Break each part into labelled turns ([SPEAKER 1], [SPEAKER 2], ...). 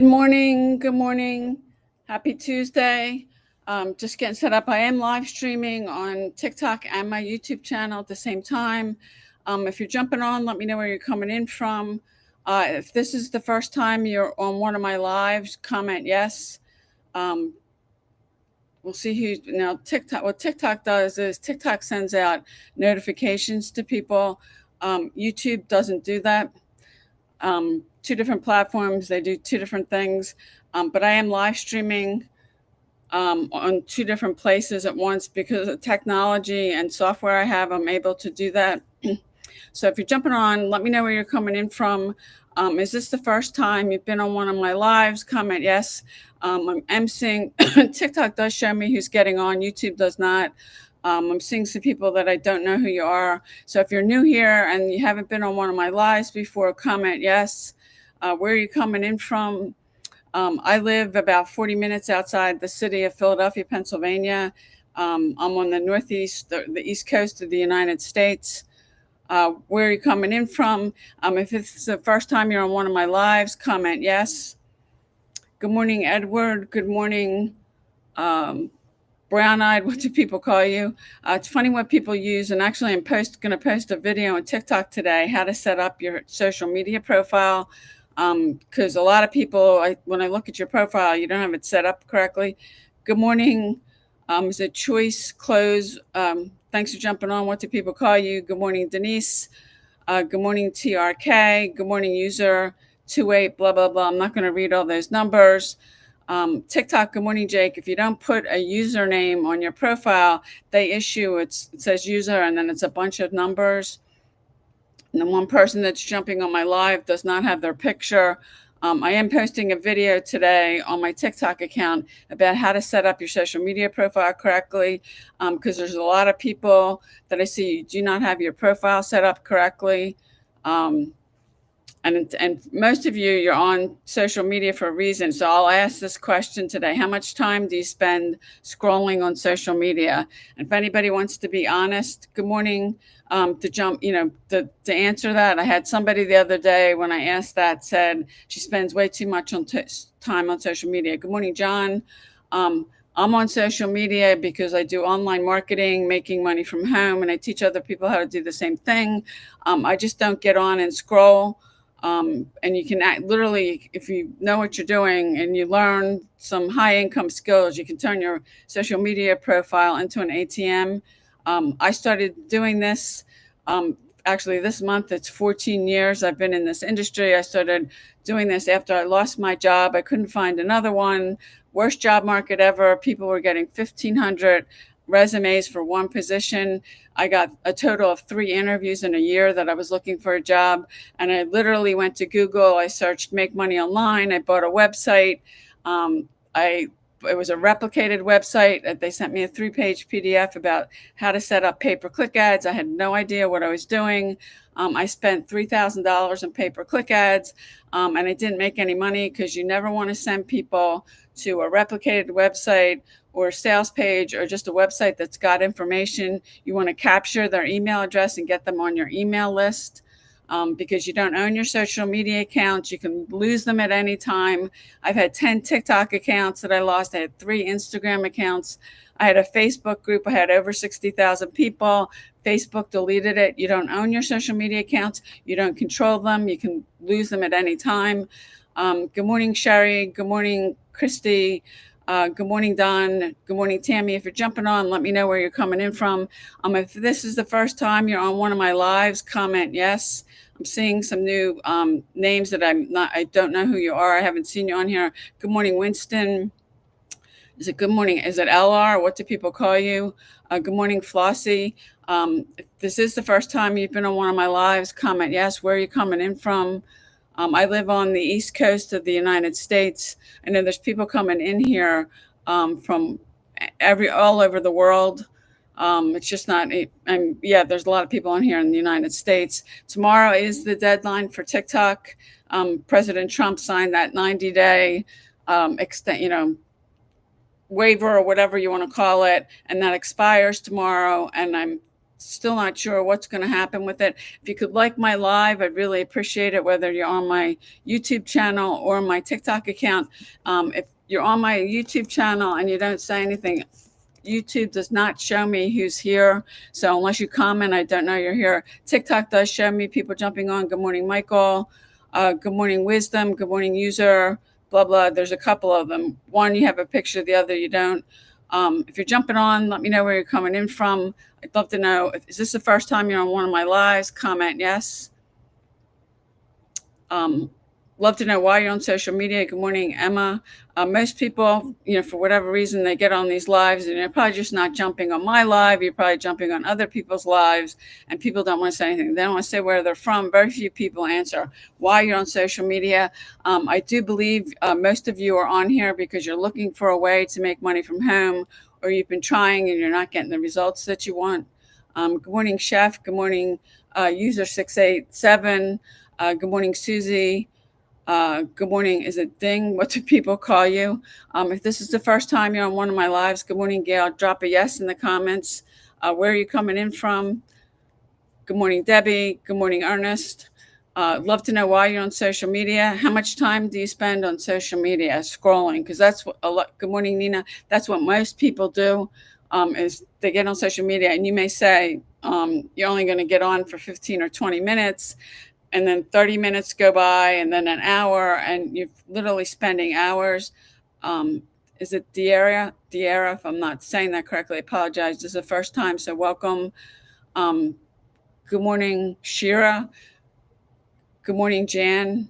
[SPEAKER 1] Good morning. Good morning. Happy Tuesday. Just getting set up. I am live streaming on TikTok and my YouTube channel at the same time. If you're jumping on, let me know where you're coming in from. If this is the first time you're on one of my lives, comment yes. Um, we'll see who now. TikTok. What TikTok does is TikTok sends out notifications to people. YouTube doesn't do that. Two different platforms. They do two different things. But I am live streaming on two different places at once because of technology and software I have. I'm able to do that. So if you're jumping on, let me know where you're coming in from. Is this the first time you've been on one of my lives? Comment yes. I'm seeing TikTok does show me who's getting on. YouTube does not. I'm seeing some people that I don't know who you are. So if you're new here and you haven't been on one of my lives before, comment yes. Where are you coming in from? I live about 40 minutes outside the city of Philadelphia, Pennsylvania. I'm on the northeast, the east coast of the United States. Where are you coming in from? If it's the first time you're on one of my lives, comment yes. Good morning, Edward. Good morning, brown eyed. What do people call you? It's funny what people use. And actually, I'm going to post a video on TikTok today how to set up your social media profile. Because a lot of people, when I look at your profile, you don't have it set up correctly. Good morning. Is it Choice Clothes? Thanks for jumping on. What do people call you? Good morning, Denise. Good morning, TRK. Good morning, user 28, blah, blah, blah. I'm not going to read all those numbers. TikTok, good morning, Jake. If you don't put a username on your profile, they issue it says user and then it's a bunch of numbers. And the one person that's jumping on my live does not have their picture. I am posting a video today on my TikTok account about how to set up your social media profile correctly, because there's a lot of people that I see do not have your profile set up correctly. And most of you, you're on social media for a reason. So I'll ask this question today. How much time do you spend scrolling on social media? And if anybody wants to be honest, good morning, to answer that. I had somebody the other day when I asked that said she spends way too much time on social media. Good morning, John. I'm on social media because I do online marketing, making money from home, and I teach other people how to do the same thing. I just don't get on and scroll. And you can literally, if you know what you're doing and you learn some high income skills, you can turn your social media profile into an ATM. I started doing this. Actually, this month, it's 14 years I've been in this industry. I started doing this after I lost my job. I couldn't find another one. Worst job market ever. People were getting 1,500 resumes for one position. I got a total of 3 interviews in a year that I was looking for a job. And I literally went to Google. I searched make money online. I bought a website. It was a replicated website. They sent me a 3-page PDF about how to set up pay-per-click ads. I had no idea what I was doing. I spent $3,000 in pay-per-click ads, and I didn't make any money because you never want to send people to a replicated website or a sales page or just a website that's got information. You want to capture their email address and get them on your email list. Because you don't own your social media accounts. You can lose them at any time. I've had 10 TikTok accounts that I lost. I had 3 Instagram accounts. I had a Facebook group. I had over 60,000 people. Facebook deleted it. You don't own your social media accounts. You don't control them. You can lose them at any time. Good morning, Sherry. Good morning, Christy. Good morning, Don. Good morning, Tammy. If you're jumping on, let me know where you're coming in from. If this is the first time you're on one of my lives, comment yes. I'm seeing some new names that I don't know who you are. I haven't seen you on here. Good morning, Winston. Is it good morning? Is it LR? What do people call you? Good morning, Flossie. If this is the first time you've been on one of my lives, comment yes. Where are you coming in from? I live on the east coast of the United States. I know there's people coming in here from all over the world. It's just not, yeah, there's a lot of people on here in the United States. Tomorrow is the deadline for TikTok. President Trump signed that 90-day waiver or whatever you want to call it, and that expires tomorrow. And I'm still not sure what's going to happen with it. If you could like my live, I'd really appreciate it, whether you're on my YouTube channel or my TikTok account. If you're on my YouTube channel and you don't say anything, YouTube does not show me who's here. So unless you comment, I don't know you're here. TikTok does show me people jumping on. Good morning, Michael. Good morning, Wisdom. Good morning, user. Blah, blah. There's a couple of them. One, you have a picture. The other, you don't. If you're jumping on, let me know where you're coming in from. I'd love to know, is this the first time you're on one of my lives? Comment yes. Love to know why you're on social media. Good morning, Emma. Most people, for whatever reason, they get on these lives and you're probably just not jumping on my live. You're probably jumping on other people's lives, and people don't want to say anything. They don't want to say where they're from. Very few people answer why you're on social media. I do believe most of you are on here because you're looking for a way to make money from home, or you've been trying and you're not getting the results that you want. Good morning, Chef. Good morning, user 687. Good morning, Susie. Good morning. Is it Ding? What do people call you? If this is the first time you're on one of my lives, good morning, Gail. Drop a yes in the comments. Where are you coming in from? Good morning, Debbie. Good morning, Ernest. Love to know why you're on social media. How much time do you spend on social media scrolling? Because that's what a lot. Good morning, Nina. That's what most people do. Is they get on social media, and you may say you're only going to get on for 15 or 20 minutes. And then 30 minutes go by, and then an hour, and you're literally spending hours. Is it Diera? If I'm not saying that correctly, I apologize. This is the first time, so welcome. Good morning, Shira. Good morning, Jan.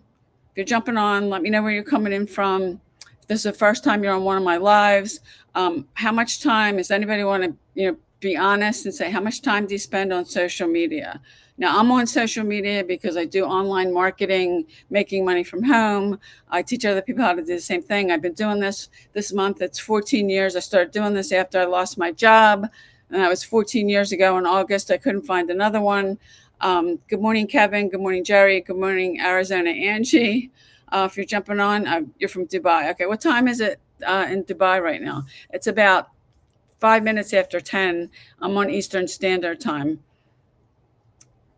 [SPEAKER 1] If you're jumping on, let me know where you're coming in from. If this is the first time you're on one of my lives, how much time, does anybody want to, be honest and say, how much time do you spend on social media? Now, I'm on social media because I do online marketing, making money from home. I teach other people how to do the same thing. I've been doing this month. It's 14 years. I started doing this after I lost my job, and that was 14 years ago in August. I couldn't find another one. Good morning, Kevin. Good morning, Jerry. Good morning, Arizona, Angie. If you're jumping on, you're from Dubai. Okay, what time is it in Dubai right now? It's about 5 minutes after 10. I'm on Eastern Standard Time.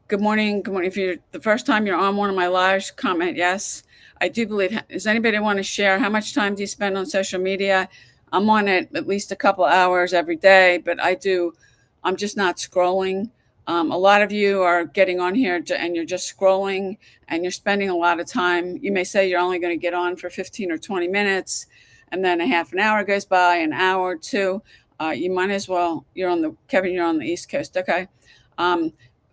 [SPEAKER 1] Good morning. Good morning. If you're the first time you're on one of my lives, comment yes. I do believe. Does anybody want to share how much time do you spend on social media? I'm on it at least a couple hours every day, but I'm just not scrolling. A lot of you are getting on here and you're just scrolling and you're spending a lot of time. You may say you're only going to get on for 15 or 20 minutes, and then a half an hour goes by, an hour or two. You might as well. Kevin, you're on the East Coast. Okay.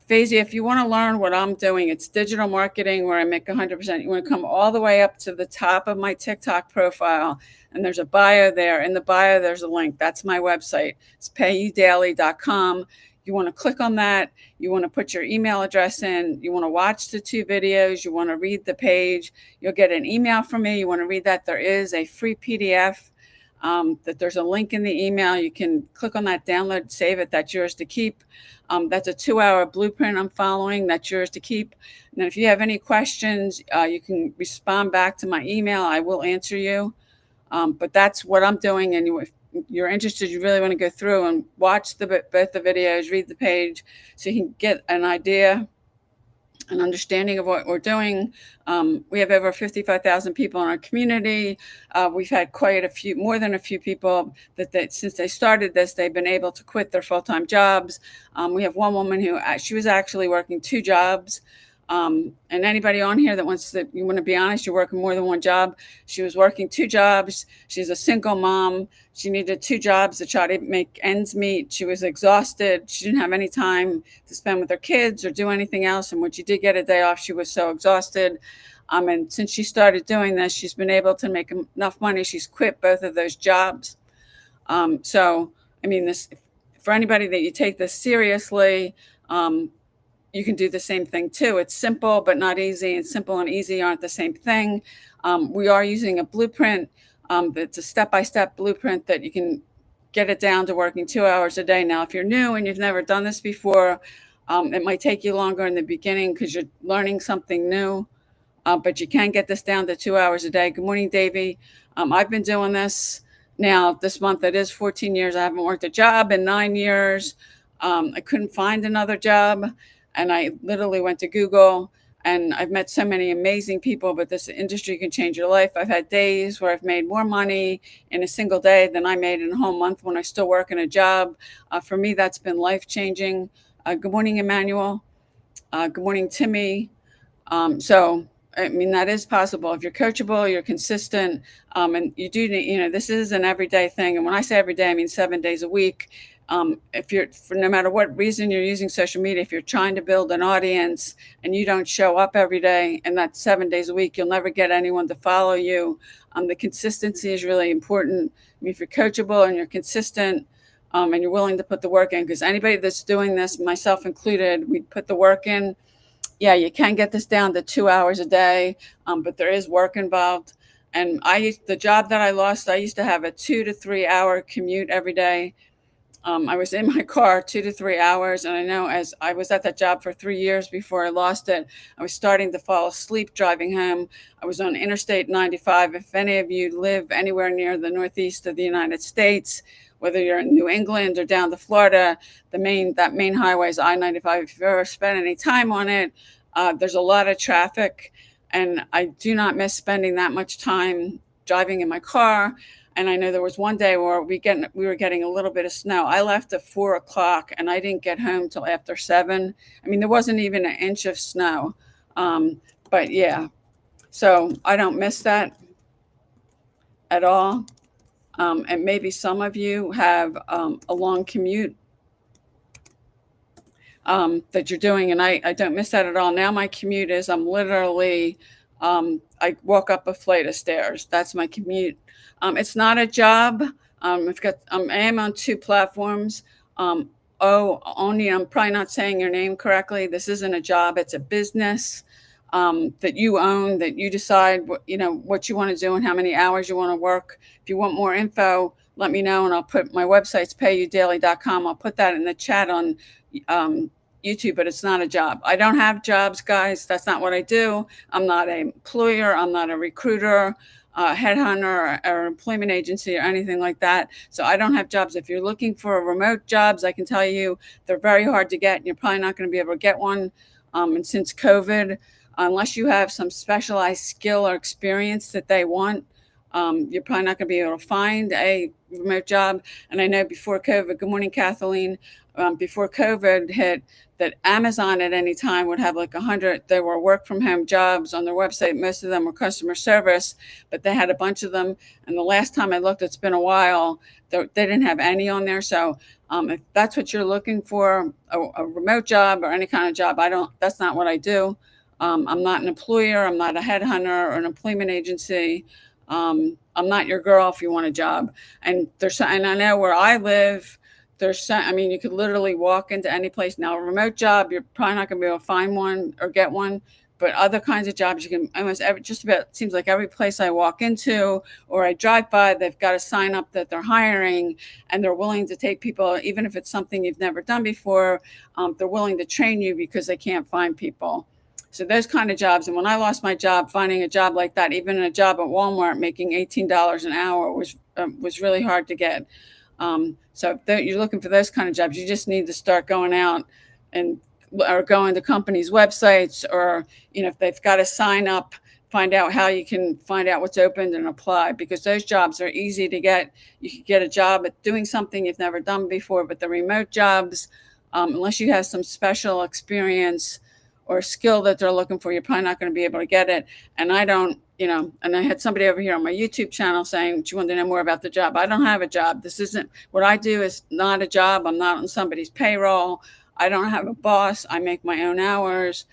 [SPEAKER 1] Faisie, if you want to learn what I'm doing, it's digital marketing where I make 100%. You want to come all the way up to the top of my TikTok profile, and there's a bio there. In the bio, there's a link. That's my website. It's payudaily.com. You want to click on that. You want to put your email address in. You want to watch the 2 videos. You want to read the page. You'll get an email from me. You want to read that. There is a free PDF. That there's a link in the email. You can click on that, download, save it. That's yours to keep. That's a 2-hour blueprint I'm following. That's yours to keep. And then if you have any questions, you can respond back to my email. I will answer you. But that's what I'm doing. And if you're interested, you really want to go through and watch both the videos, read the page, so you can get an idea, an understanding of what we're doing. We have over 55,000 people in our community. We've had more than a few people that since they started this, they've been able to quit their full-time jobs. We have one woman who she was actually working 2 jobs. And anybody on here that you want to be honest, you're working more than one job. She was working 2 jobs. She's a single mom. She needed 2 jobs to try to make ends meet. She was exhausted. She didn't have any time to spend with her kids or do anything else. And when she did get a day off, she was so exhausted. And since she started doing this, she's been able to make enough money. She's quit both of those jobs. So, for anybody that you take this seriously, you can do the same thing too. It's simple, but not easy, and simple and easy aren't the same thing. We are using a blueprint. It's a step-by-step blueprint that you can get it down to working 2 hours a day. Now, if you're new and you've never done this before, it might take you longer in the beginning because you're learning something new, but you can get this down to 2 hours a day. Good morning, Davey. I've been doing this now this month. It is 14 years. I haven't worked a job in 9 years. I couldn't find another job, and I literally went to Google. And I've met so many amazing people, but this industry can change your life. I've had days where I've made more money in a single day than I made in a whole month when I still work in a job. For me, that's been life changing. Good morning, Emmanuel. Good morning, Timmy. So, I mean, that is possible if you're coachable, you're consistent, and you do need, this is an everyday thing. And when I say every day, I mean 7 days a week. If you're, for no matter what reason you're using social media, if you're trying to build an audience and you don't show up every day, and that's 7 days a week, you'll never get anyone to follow you. The consistency is really important. I mean, if you're coachable and you're consistent, and you're willing to put the work in, because anybody that's doing this, myself included, we put the work in. Yeah, you can get this down to 2 hours a day, but there is work involved. And the job that I lost, I used to have a 2 to 3 hour commute every day. I was in my car 2 to 3 hours. And I know, as I was at that job for 3 years before I lost it, I was starting to fall asleep driving home. I was on Interstate 95. If any of you live anywhere near the Northeast of the United States, whether you're in New England or down to Florida, that main highway is I-95. If you've ever spent any time on it, there's a lot of traffic, and I do not miss spending that much time driving in my car. And I know there was one day where we were getting a little bit of snow. I left at 4 o'clock, and I didn't get home till after 7. I mean, there wasn't even an inch of snow. But yeah, so I don't miss that at all. And maybe some of you have a long commute that you're doing, and I don't miss that at all. Now my commute is I'm literally I walk up a flight of stairs. That's my commute. It's not a job. I am on 2 platforms. Oni, I'm probably not saying your name correctly. This isn't a job. It's a business that you own, that you decide what you want to do and how many hours you want to work. If you want more info, let me know, and I'll put my website's payudaily.com. I'll put that in the chat on YouTube, but it's not a job. I don't have jobs, guys. That's not what I do. I'm not an employer. I'm not a recruiter, headhunter, or employment agency or anything like that. So I don't have jobs. If you're looking for remote jobs, I can tell you they're very hard to get, and you're probably not going to be able to get one. And since COVID, unless you have some specialized skill or experience that they want, you're probably not going to be able to find a remote job. And I know before COVID, good morning, Kathleen, before COVID hit, that Amazon at any time would have like 100, there were work from home jobs on their website. Most of them were customer service, but they had a bunch of them. And the last time I looked, it's been a while, they didn't have any on there. So if that's what you're looking for, a remote job or any kind of job, that's not what I do. I'm not an employer. I'm not a headhunter or an employment agency. I'm not your girl if you want a job. And I know where I live, you could literally walk into any place. Now, a remote job, you're probably not going to be able to find one or get one, but other kinds of jobs, you can just about, seems like every place I walk into or I drive by, they've got a sign up that they're hiring, and they're willing to take people, even if it's something you've never done before. They're willing to train you because they can't find people. So those kind of jobs. And when I lost my job, finding a job like that, even a job at Walmart making $18 an hour was really hard to get. So if you're looking for those kind of jobs, you just need to start going out or going to companies' websites, or if they've got to sign up, find out how you can find out what's open and apply, because those jobs are easy to get. You could get a job at doing something you've never done before, but the remote jobs, unless you have some special experience or skill that they're looking for, you're probably not going to be able to get it. And I don't, and I had somebody over here on my YouTube channel saying, do you want to know more about the job? I don't have a job. This isn't, what I do is not a job. I'm not on somebody's payroll. I don't have a boss. I make my own hours.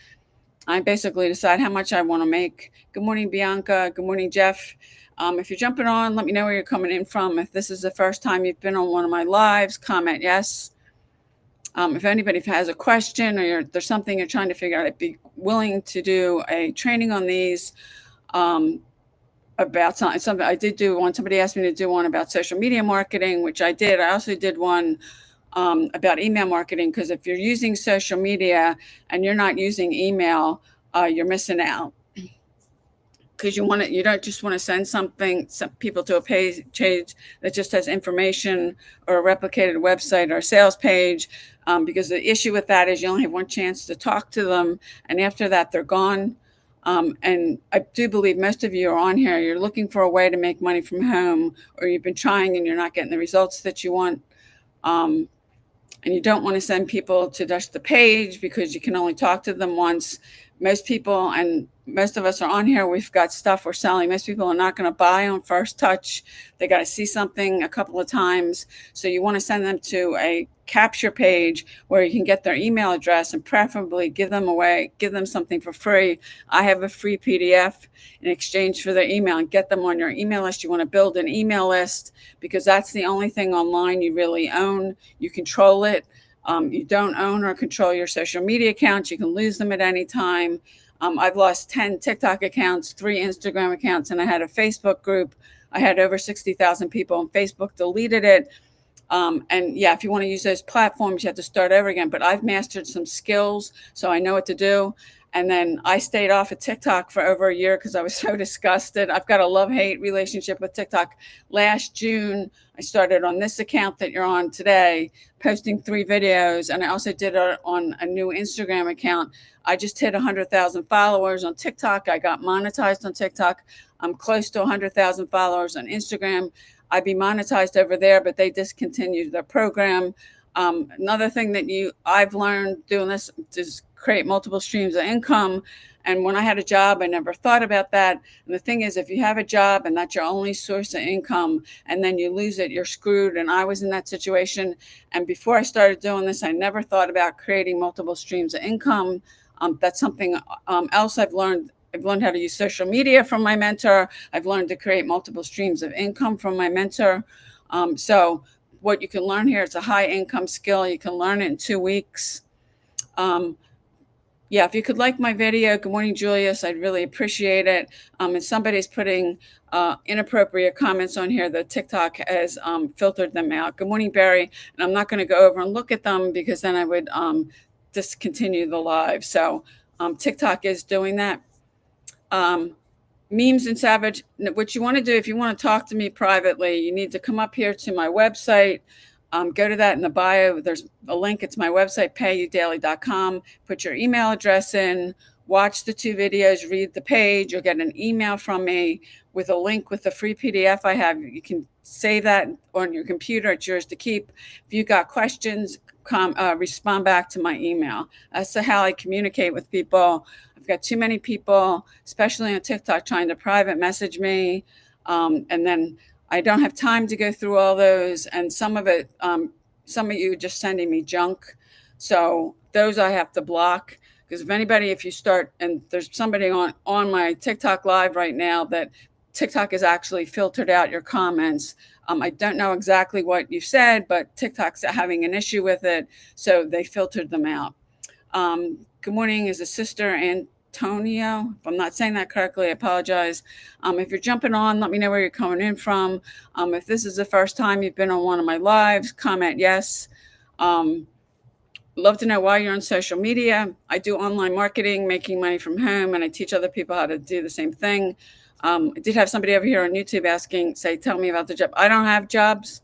[SPEAKER 1] I basically decide how much I want to make. Good morning, Bianca. Good morning, Jeff. If you're jumping on, let me know where you're coming in from. If this is the first time you've been on one of my lives, comment yes. If anybody has a question, or there's something you're trying to figure out, I'd be willing to do a training on these about something. I did do one. Somebody asked me to do one about social media marketing, which I did. I also did one about email marketing, because if you're using social media and you're not using email, you're missing out. because you don't just want to send some people to a page that just has information or a replicated website or a sales page, because the issue with that is you only have one chance to talk to them, and after that they're gone. And I do believe most of you are on here, you're looking for a way to make money from home, or you've been trying and you're not getting the results that you want. um, and you don't want to send people to just the page because you can only talk to them once. Most people, and most of us are on here, we've got stuff we're selling. Most people are not going to buy on first touch. They got to see something a couple of times. So you want to send them to a capture page where you can get their email address and preferably give them something for free. I have a free PDF in exchange for their email, and get them on your email list. You want to build an email list because that's the only thing online you really own. You control it. You don't own or control your social media accounts. You can lose them at any time. I've lost 10 TikTok accounts, 3 Instagram accounts, and I had a Facebook group. I had over 60,000 people on Facebook, deleted it. And yeah, if you want to use those platforms, you have to start over again. But I've mastered some skills, so I know what to do. And then I stayed off of TikTok for over a year because I was so disgusted. I've got a love-hate relationship with TikTok. Last June, I started on this account that you're on today, posting 3 videos. And I also did it on a new Instagram account. I just hit 100,000 followers on TikTok. I got monetized on TikTok. I'm close to 100,000 followers on Instagram. I'd be monetized over there, but they discontinued their program. Another thing that I've learned doing this is create multiple streams of income. And when I had a job, I never thought about that. And the thing is, if you have a job and that's your only source of income and then you lose it, you're screwed. And I was in that situation. And before I started doing this, I never thought about creating multiple streams of income. That's something else I've learned. I've learned how to use social media from my mentor. I've learned to create multiple streams of income from my mentor. So what you can learn here is a high income skill. You can learn it in 2 weeks. Yeah, if you could like my video, good morning, Julius. I'd really appreciate it. If somebody's putting inappropriate comments on here, the TikTok has filtered them out. Good morning, Barry. And I'm not going to go over and look at them because then I would discontinue the live. So TikTok is doing that. Memes and Savage, what you want to do, if you want to talk to me privately, you need to come up here to my website. Go to that in the bio. There's a link. It's my website, payudaily.com. Put your email address in, watch the 2 videos, read the page. You'll get an email from me with a link with the free PDF I have. You can save that on your computer. It's yours to keep. If you got questions, respond back to my email. That's how I communicate with people. I've got too many people, especially on TikTok, trying to private message me. And then I don't have time to go through all those. And some of some of you are just sending me junk. So those I have to block. Because if you start, and there's somebody on my TikTok live right now that TikTok has actually filtered out your comments. I don't know exactly what you said, but TikTok's having an issue with it. So they filtered them out. Good morning, is a sister Antonio. If I'm not saying that correctly, I apologize. If you're jumping on, let me know where you're coming in from. If this is the first time you've been on one of my lives, comment yes. Love to know why you're on social media. I do online marketing, making money from home, and I teach other people how to do the same thing. I did have somebody over here on YouTube tell me about the job. I don't have jobs.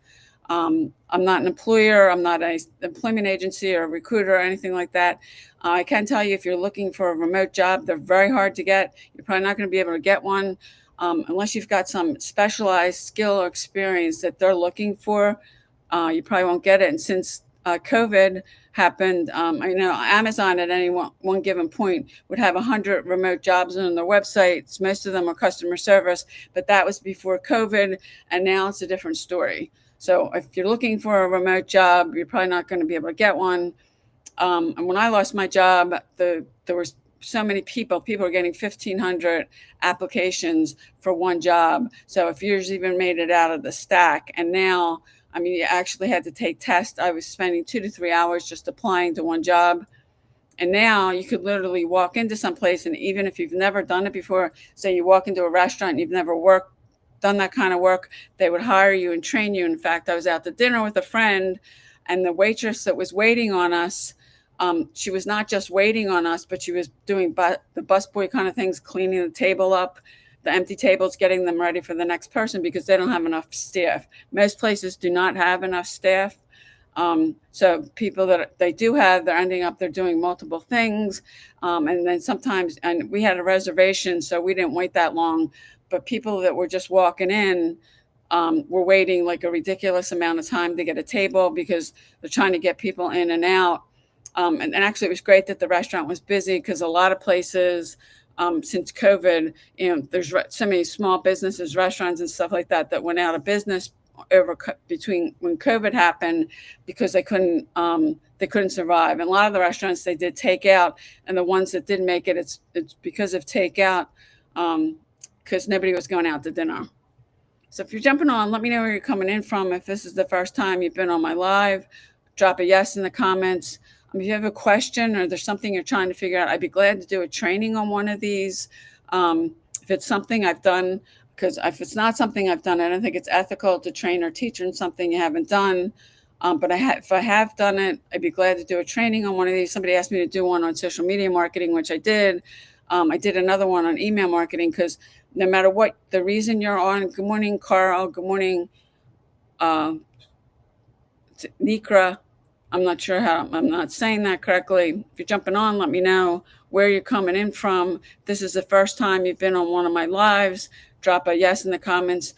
[SPEAKER 1] I'm not an employer. I'm not an employment agency or a recruiter or anything like that. I can tell you if you're looking for a remote job, they're very hard to get. You're probably not going to be able to get one unless you've got some specialized skill or experience that they're looking for. You probably won't get it. And since COVID happened, I know Amazon at any one given point would have 100 remote jobs on their websites. Most of them are customer service, but that was before COVID, and now it's a different story. So if you're looking for a remote job, you're probably not going to be able to get one. And when I lost my job, there was so many people were getting 1,500 applications for one job. So if yours even made it out of the stack, and now, I mean, you actually had to take tests. I was spending 2 to 3 hours just applying to one job. And now you could literally walk into some place, and even if you've never done it before, say you walk into a restaurant and you've never done that kind of work, they would hire you and train you. In fact, I was out to dinner with a friend, and the waitress that was waiting on us, she was not just waiting on us, but she was doing the busboy kind of things, cleaning the table up, the empty tables, getting them ready for the next person because they don't have enough staff. Most places do not have enough staff. So people that they do have, they're doing multiple things. And then sometimes, and we had a reservation, so we didn't wait that long. But people that were just walking in were waiting like a ridiculous amount of time to get a table because they're trying to get people in and out. And actually, it was great that the restaurant was busy because a lot of places, since COVID, there's so many small businesses, restaurants, and stuff like that that went out of business between when COVID happened because they couldn't survive. And a lot of the restaurants they did takeout, and the ones that didn't make it, it's because of takeout, because nobody was going out to dinner. So if you're jumping on, let me know where you're coming in from. If this is the first time you've been on my live, drop a yes in the comments. If you have a question or there's something you're trying to figure out, I'd be glad to do a training on one of these. If it's something I've done, because if it's not something I've done, I don't think it's ethical to train or teach on something you haven't done. But if I have done it, I'd be glad to do a training on one of these. Somebody asked me to do one on social media marketing, which I did. I did another one on email marketing because no matter what the reason you're on, good morning, Carl, good morning, Nikra. I'm not sure how, I'm not saying that correctly. If you're jumping on, let me know where you're coming in from. If this is the first time you've been on one of my lives, drop a yes in the comments.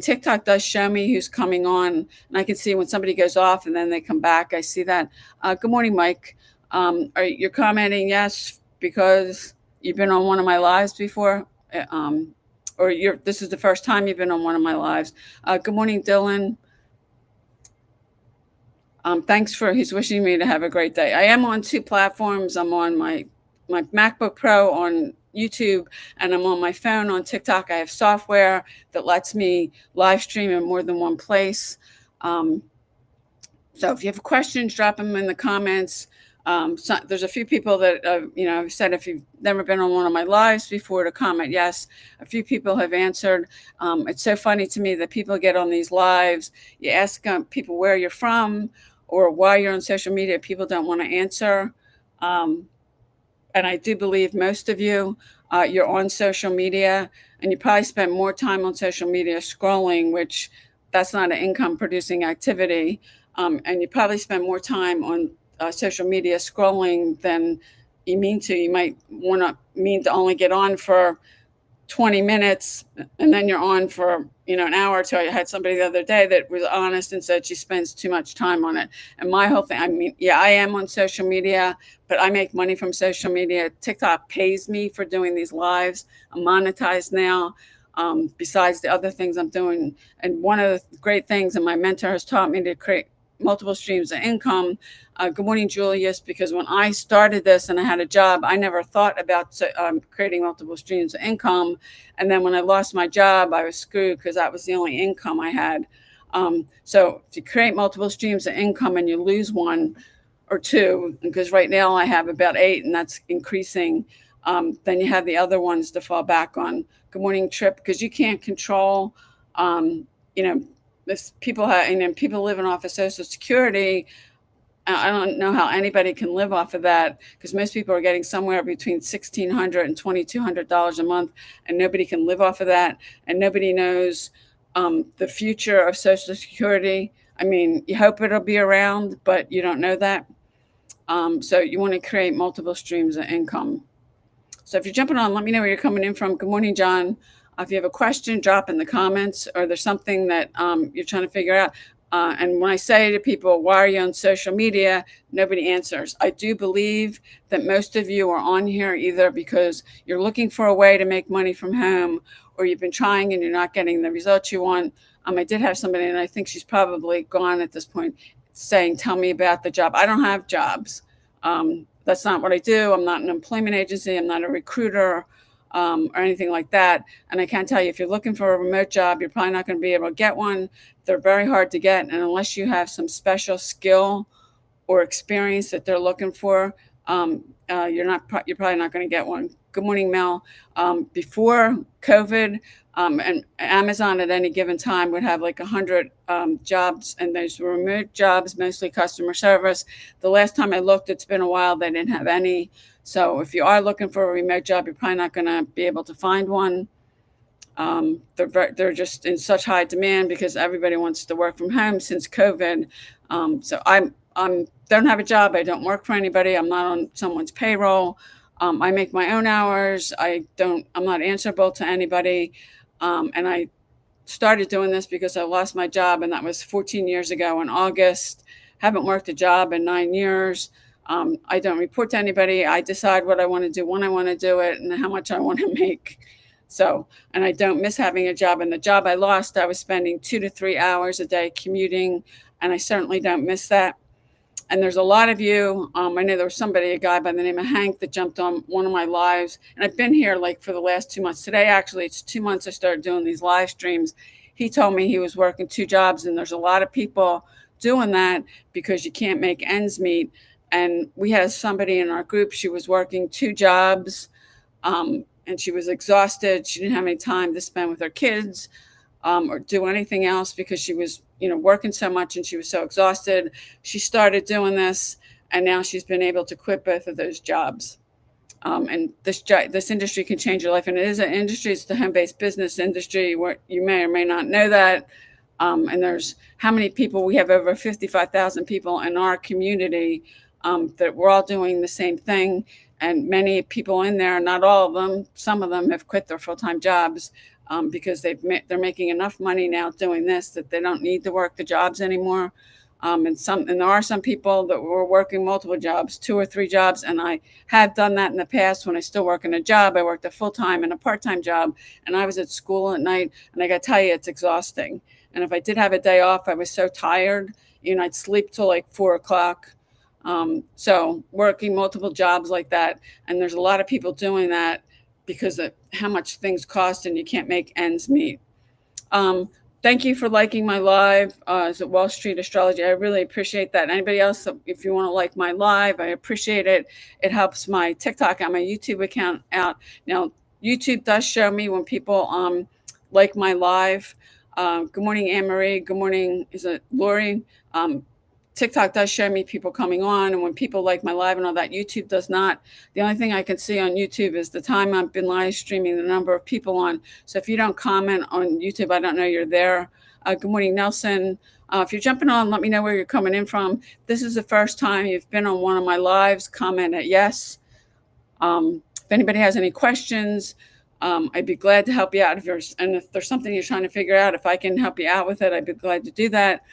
[SPEAKER 1] TikTok does show me who's coming on, and I can see when somebody goes off and then they come back. I see that. Good morning, Mike. You're commenting yes because you've been on one of my lives before, or this is the first time you've been on one of my lives. Good morning, Dylan. He's wishing me to have a great day. I am on two platforms. I'm on my MacBook Pro on YouTube, and I'm on my phone on TikTok. I have software that lets me live stream in more than one place. So if you have questions, drop them in the comments. There's a few people that, have said if you've never been on one of my lives before to comment yes. A few people have answered. It's so funny to me that people get on these lives. You ask people where you're from or why you're on social media. People don't want to answer. And I do believe most of you, you're on social media, and you probably spend more time on social media scrolling, which that's not an income producing activity. And you probably spend more time on social media scrolling than you mean to. You might mean to only get on for 20 minutes and then you're on for an hour or two. I had somebody the other day that was honest and said she spends too much time on it. And my whole thing, I am on social media, but I make money from social media. TikTok pays me for doing these lives. I'm monetized now, besides the other things I'm doing. And one of the great things, and my mentor has taught me to create multiple streams of income. Good morning, Julius, because when I started this and I had a job, I never thought about creating multiple streams of income. And then when I lost my job, I was screwed because that was the only income I had. So to create multiple streams of income and you lose one or two, because right now I have about 8 and that's increasing, then you have the other ones to fall back on. Good morning, Trip, because you can't control, people living off of Social Security. I don't know how anybody can live off of that because most people are getting somewhere between $1,600 and $2,200 a month, and nobody can live off of that. And nobody knows the future of Social Security. You hope it'll be around, but you don't know that. So you want to create multiple streams of income. So if you're jumping on, let me know where you're coming in from. Good morning, John. If you have a question, drop in the comments, or there's something that you're trying to figure out. And when I say to people, why are you on social media? Nobody answers. I do believe that most of you are on here either because you're looking for a way to make money from home, or you've been trying and you're not getting the results you want. I did have somebody, and I think she's probably gone at this point, saying, tell me about the job. I don't have jobs. That's not what I do. I'm not an employment agency. I'm not a recruiter. Or anything like that. And I can tell you, if you're looking for a remote job, you're probably not going to be able to get one. They're very hard to get. And unless you have some special skill or experience that they're looking for, you're probably not going to get one. Good morning, Mel. Before COVID, and Amazon at any given time would have like 100 jobs, and those were remote jobs, mostly customer service. The last time I looked, it's been a while, they didn't have any. So if you are looking for a remote job, you're probably not going to be able to find one. They're just in such high demand because everybody wants to work from home since COVID. So I'm don't have a job. I don't work for anybody. I'm not on someone's payroll. I make my own hours. I'm not answerable to anybody. And I started doing this because I lost my job, and that was 14 years ago in August. Haven't worked a job in 9 years. I don't report to anybody. I decide what I want to do, when I want to do it, and how much I want to make. So, and I don't miss having a job. And the job I lost, I was spending 2 to 3 hours a day commuting, and I certainly don't miss that. And there's a lot of you. I know there was somebody, a guy by the name of Hank, that jumped on one of my lives. And I've been here like for the last 2 months. Today, actually, it's 2 months I started doing these live streams. He told me he was working 2 jobs, and there's a lot of people doing that because you can't make ends meet. And we had somebody in our group, she was working 2 jobs, and she was exhausted. She didn't have any time to spend with her kids, or do anything else because she was, working so much and she was so exhausted. She started doing this, and now she's been able to quit both of those jobs. And this industry can change your life, and it is an industry. It's the home-based business industry, where you may or may not know that. And there's how many people we have? Over 55,000 people in our community, that we're all doing the same thing. And many people in there, not all of them, some of them have quit their full-time jobs, because they're making enough money now doing this that they don't need to work the jobs anymore. And there are some people that were working multiple jobs, 2 or 3 jobs, and I have done that in the past. When I still work in a job, I worked a full-time and a part-time job, and I was at school at night, and I got to tell you, it's exhausting. And if I did have a day off, I was so tired, I'd sleep till like 4 o'clock. So working multiple jobs like that, and there's a lot of people doing that because of how much things cost, and you can't make ends meet. Um, Thank you for liking my live. Is it Wall Street Astrology? I really appreciate that. Anybody else, if you want to like my live, I appreciate it. It helps my TikTok and my YouTube account out. Now, YouTube does show me when people like my live. Good morning, Anne Marie. Good morning. Is it Lori? TikTok does show me people coming on, and when people like my live and all that, YouTube does not. The only thing I can see on YouTube is the time I've been live streaming, the number of people on. So if you don't comment on YouTube, I don't know you're there. Good morning, Nelson. If you're jumping on, let me know where you're coming in from. This is the first time you've been on one of my lives, comment at yes. If anybody has any questions, I'd be glad to help you out. If there's something you're trying to figure out, if I can help you out with it, I'd be glad to do that.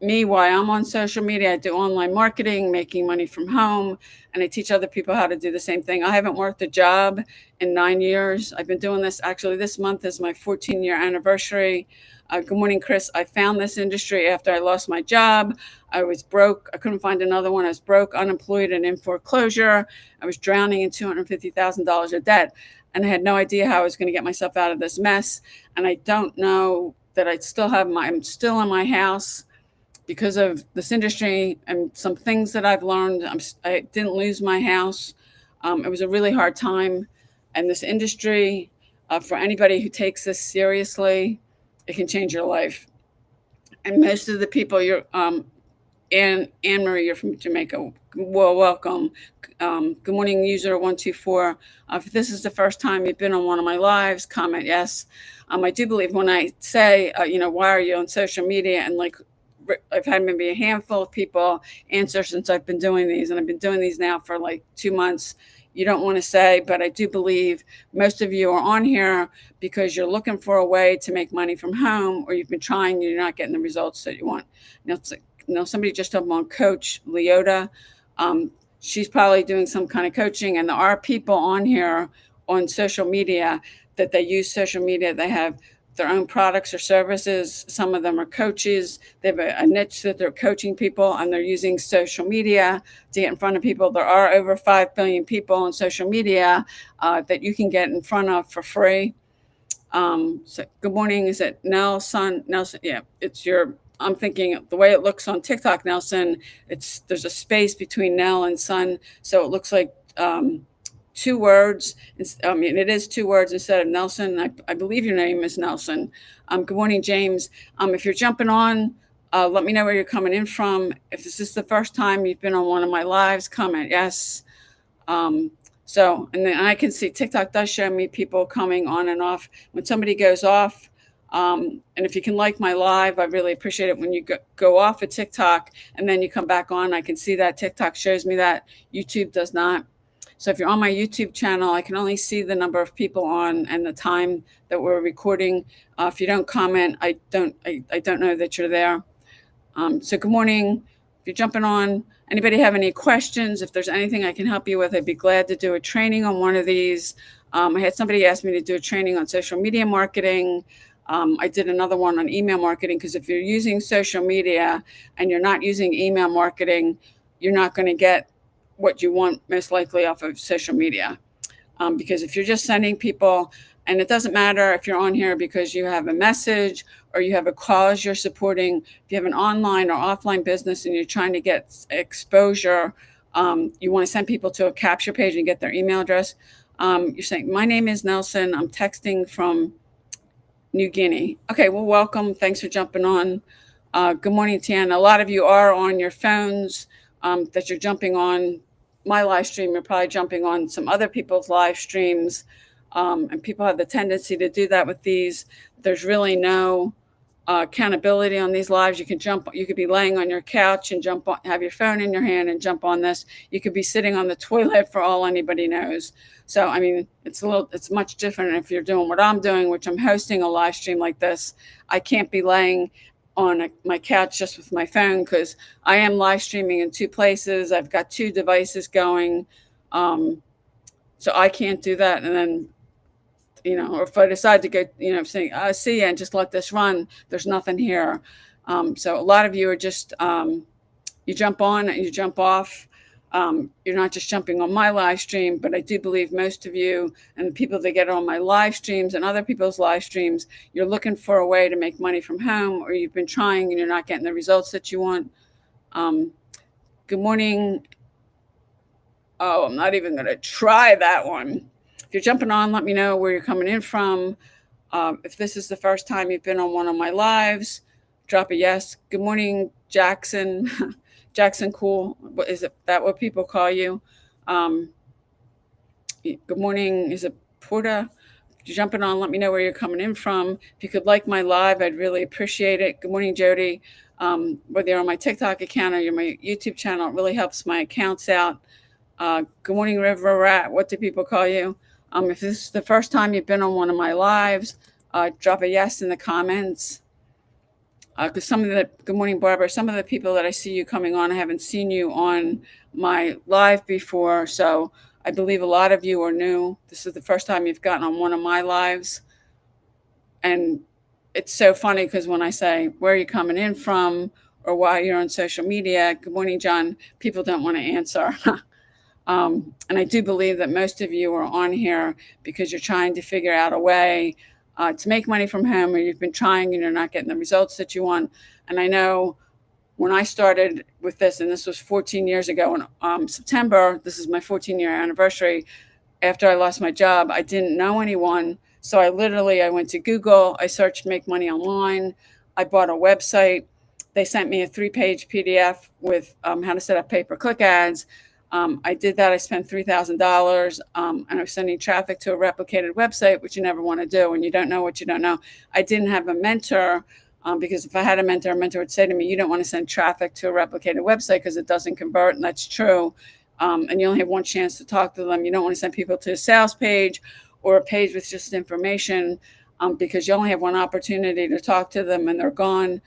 [SPEAKER 1] Why I'm on social media, I do online marketing, making money from home, and I teach other people how to do the same thing. I haven't worked a job in 9 years. I've been doing this. Actually, this month is my 14-year anniversary. Good morning, Chris. I found this industry after I lost my job. I was broke. I couldn't find another one. I was broke, unemployed, and in foreclosure. I was drowning in $250,000 of debt, and I had no idea how I was going to get myself out of this mess. And I don't know that I'm still in my house because of this industry and some things that I've learned. I didn't lose my house. It was a really hard time. And this industry, for anybody who takes this seriously, it can change your life. And most of the people Anne Marie, you're from Jamaica. Well, welcome. Good morning, user 124. If this is the first time you've been on one of my lives, comment yes. I do believe when I say, why are you on social media, and I've had maybe a handful of people answer since I've been doing these, and I've been doing these now for like 2 months. You don't want to say, but I do believe most of you are on here because you're looking for a way to make money from home, or you've been trying and you're not getting the results that you want. Somebody just up on Coach Leota. She's probably doing some kind of coaching, and there are people on here on social media that they use social media. They have their own products or services. Some of them are coaches. They have a niche that they're coaching people, and they're using social media to get in front of people. There are over 5 billion people on social media that you can get in front of for free. So good morning. Is it Nelson? Yeah, I'm thinking the way it looks on TikTok, Nelson, there's a space between Nell and Son. So it looks like 2 words. It is 2 words instead of Nelson. I believe your name is Nelson. Good morning, James. If you're jumping on, let me know where you're coming in from. If this is the first time you've been on one of my lives, comment yes. So, and then I can see TikTok does show me people coming on and off. When somebody goes off, and if you can like my live, I really appreciate it when you go off of TikTok and then you come back on. I can see that TikTok shows me that. YouTube does not. So if you're on my YouTube channel, I can only see the number of people on and the time that we're recording. If you don't comment, I don't know that you're there. So good morning. If you're jumping on, anybody have any questions? If there's anything I can help you with, I'd be glad to do a training on one of these. I had somebody ask me to do a training on social media marketing. I did another one on email marketing because if you're using social media and you're not using email marketing, you're not going to get what you want most likely off of social media. Because if you're just sending people, and it doesn't matter if you're on here because you have a message or you have a cause you're supporting, if you have an online or offline business and you're trying to get exposure, you want to send people to a capture page and get their email address. You're saying, my name is Nelson. I'm texting from New Guinea. Okay, well, welcome. Thanks for jumping on. Good morning, Tiana. A lot of you are on your phones that you're jumping on my live stream. You're probably jumping on some other people's live streams. And people have the tendency to do that with these. There's really no accountability on these lives. You could be laying on your couch and jump on, have your phone in your hand and jump on this. You could be sitting on the toilet for all anybody knows. So, I mean, it's much different if you're doing what I'm doing, which I'm hosting a live stream like this. I can't be laying on my couch just with my phone because I am live streaming in two places. I've got two devices going. So I can't do that. And then, or if I decide to go, saying, see ya and just let this run, there's nothing here. So a lot of you are just, you jump on and you jump off. You're not just jumping on my live stream, but I do believe most of you and the people that get on my live streams and other people's live streams, you're looking for a way to make money from home, or you've been trying and you're not getting the results that you want. Good morning. Oh, I'm not even going to try that one. If you're jumping on, let me know where you're coming in from. If this is the first time you've been on one of my lives, drop a yes. Good morning, Jackson. Jackson Cool. Is that what people call you? Good morning. Is it Porta? If you're jumping on, let me know where you're coming in from. If you could like my live, I'd really appreciate it. Good morning, Jody. Whether you're on my TikTok account or you're my YouTube channel, it really helps my accounts out. Good morning, River Rat. What do people call you? If this is the first time you've been on one of my lives, drop a yes in the comments. Because good morning, Barbara. Some of the people that I see you coming on, I haven't seen you on my live before. So I believe a lot of you are new. This is the first time you've gotten on one of my lives. And it's so funny because when I say, where are you coming in from? Or why you're on social media, good morning, John, people don't want to answer. And I do believe that most of you are on here because you're trying to figure out a way to make money from home, or you've been trying and you're not getting the results that you want. And I know when I started with this, and this was 14 years ago in September, this is my 14-year anniversary. After I lost my job, I didn't know anyone. So I went to Google, I searched make money online. I bought a website. They sent me a 3-page PDF with how to set up pay-per-click ads. I did that. I spent $3,000 and I was sending traffic to a replicated website, which you never want to do when you don't know what you don't know. I didn't have a mentor because if I had a mentor would say to me, you don't want to send traffic to a replicated website because it doesn't convert. And that's true. And you only have one chance to talk to them. You don't want to send people to a sales page or a page with just information because you only have one opportunity to talk to them and they're gone.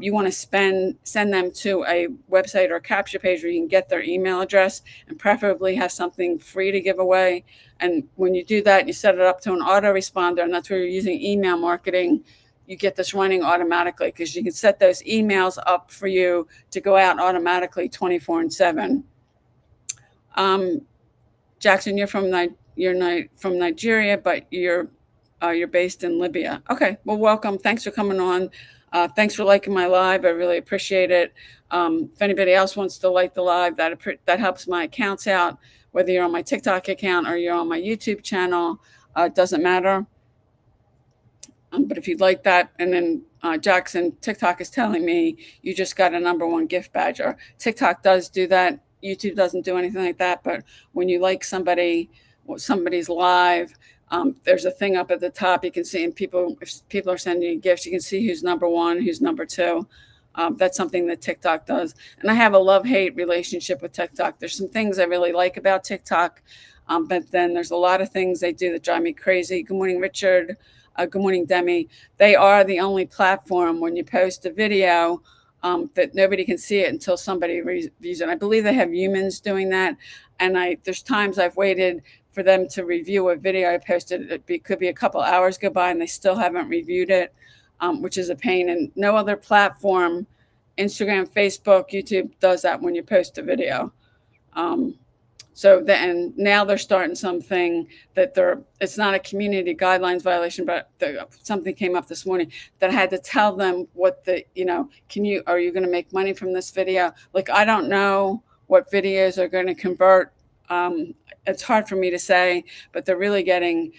[SPEAKER 1] You want to send them to a website or a capture page where you can get their email address and preferably have something free to give away. And when you do that, you set it up to an autoresponder, and that's where you're using email marketing. You get this running automatically because you can set those emails up for you to go out automatically 24/7. Jackson, you're from Nigeria, but you're based in Libya. Okay, well, welcome. Thanks for coming on. Thanks for liking my live. I really appreciate it. If anybody else wants to like the live, that helps my accounts out. Whether you're on my TikTok account or you're on my YouTube channel, it doesn't matter. But if you'd like that, and then Jackson, TikTok is telling me you just got a #1 gift badge. TikTok does do that. YouTube doesn't do anything like that, but when you like somebody's live, there's a thing up at the top you can see, and if people are sending you gifts, you can see who's number one, who's number two. That's something that TikTok does. And I have a love-hate relationship with TikTok. There's some things I really like about TikTok, but then there's a lot of things they do that drive me crazy. Good morning, Richard. Good morning, Demi. They are the only platform when you post a video that nobody can see it until somebody reviews it. I believe they have humans doing that. And there's times I've waited for them to review a video I posted. Could be a couple hours go by and they still haven't reviewed it, which is a pain. And no other platform, Instagram, Facebook, YouTube, does that when you post a video. So then now they're starting something that it's not a community guidelines violation, but something came up this morning that I had to tell them what are you going to make money from this video? Like, I don't know what videos are going to convert. It's hard for me to say, but they're really getting,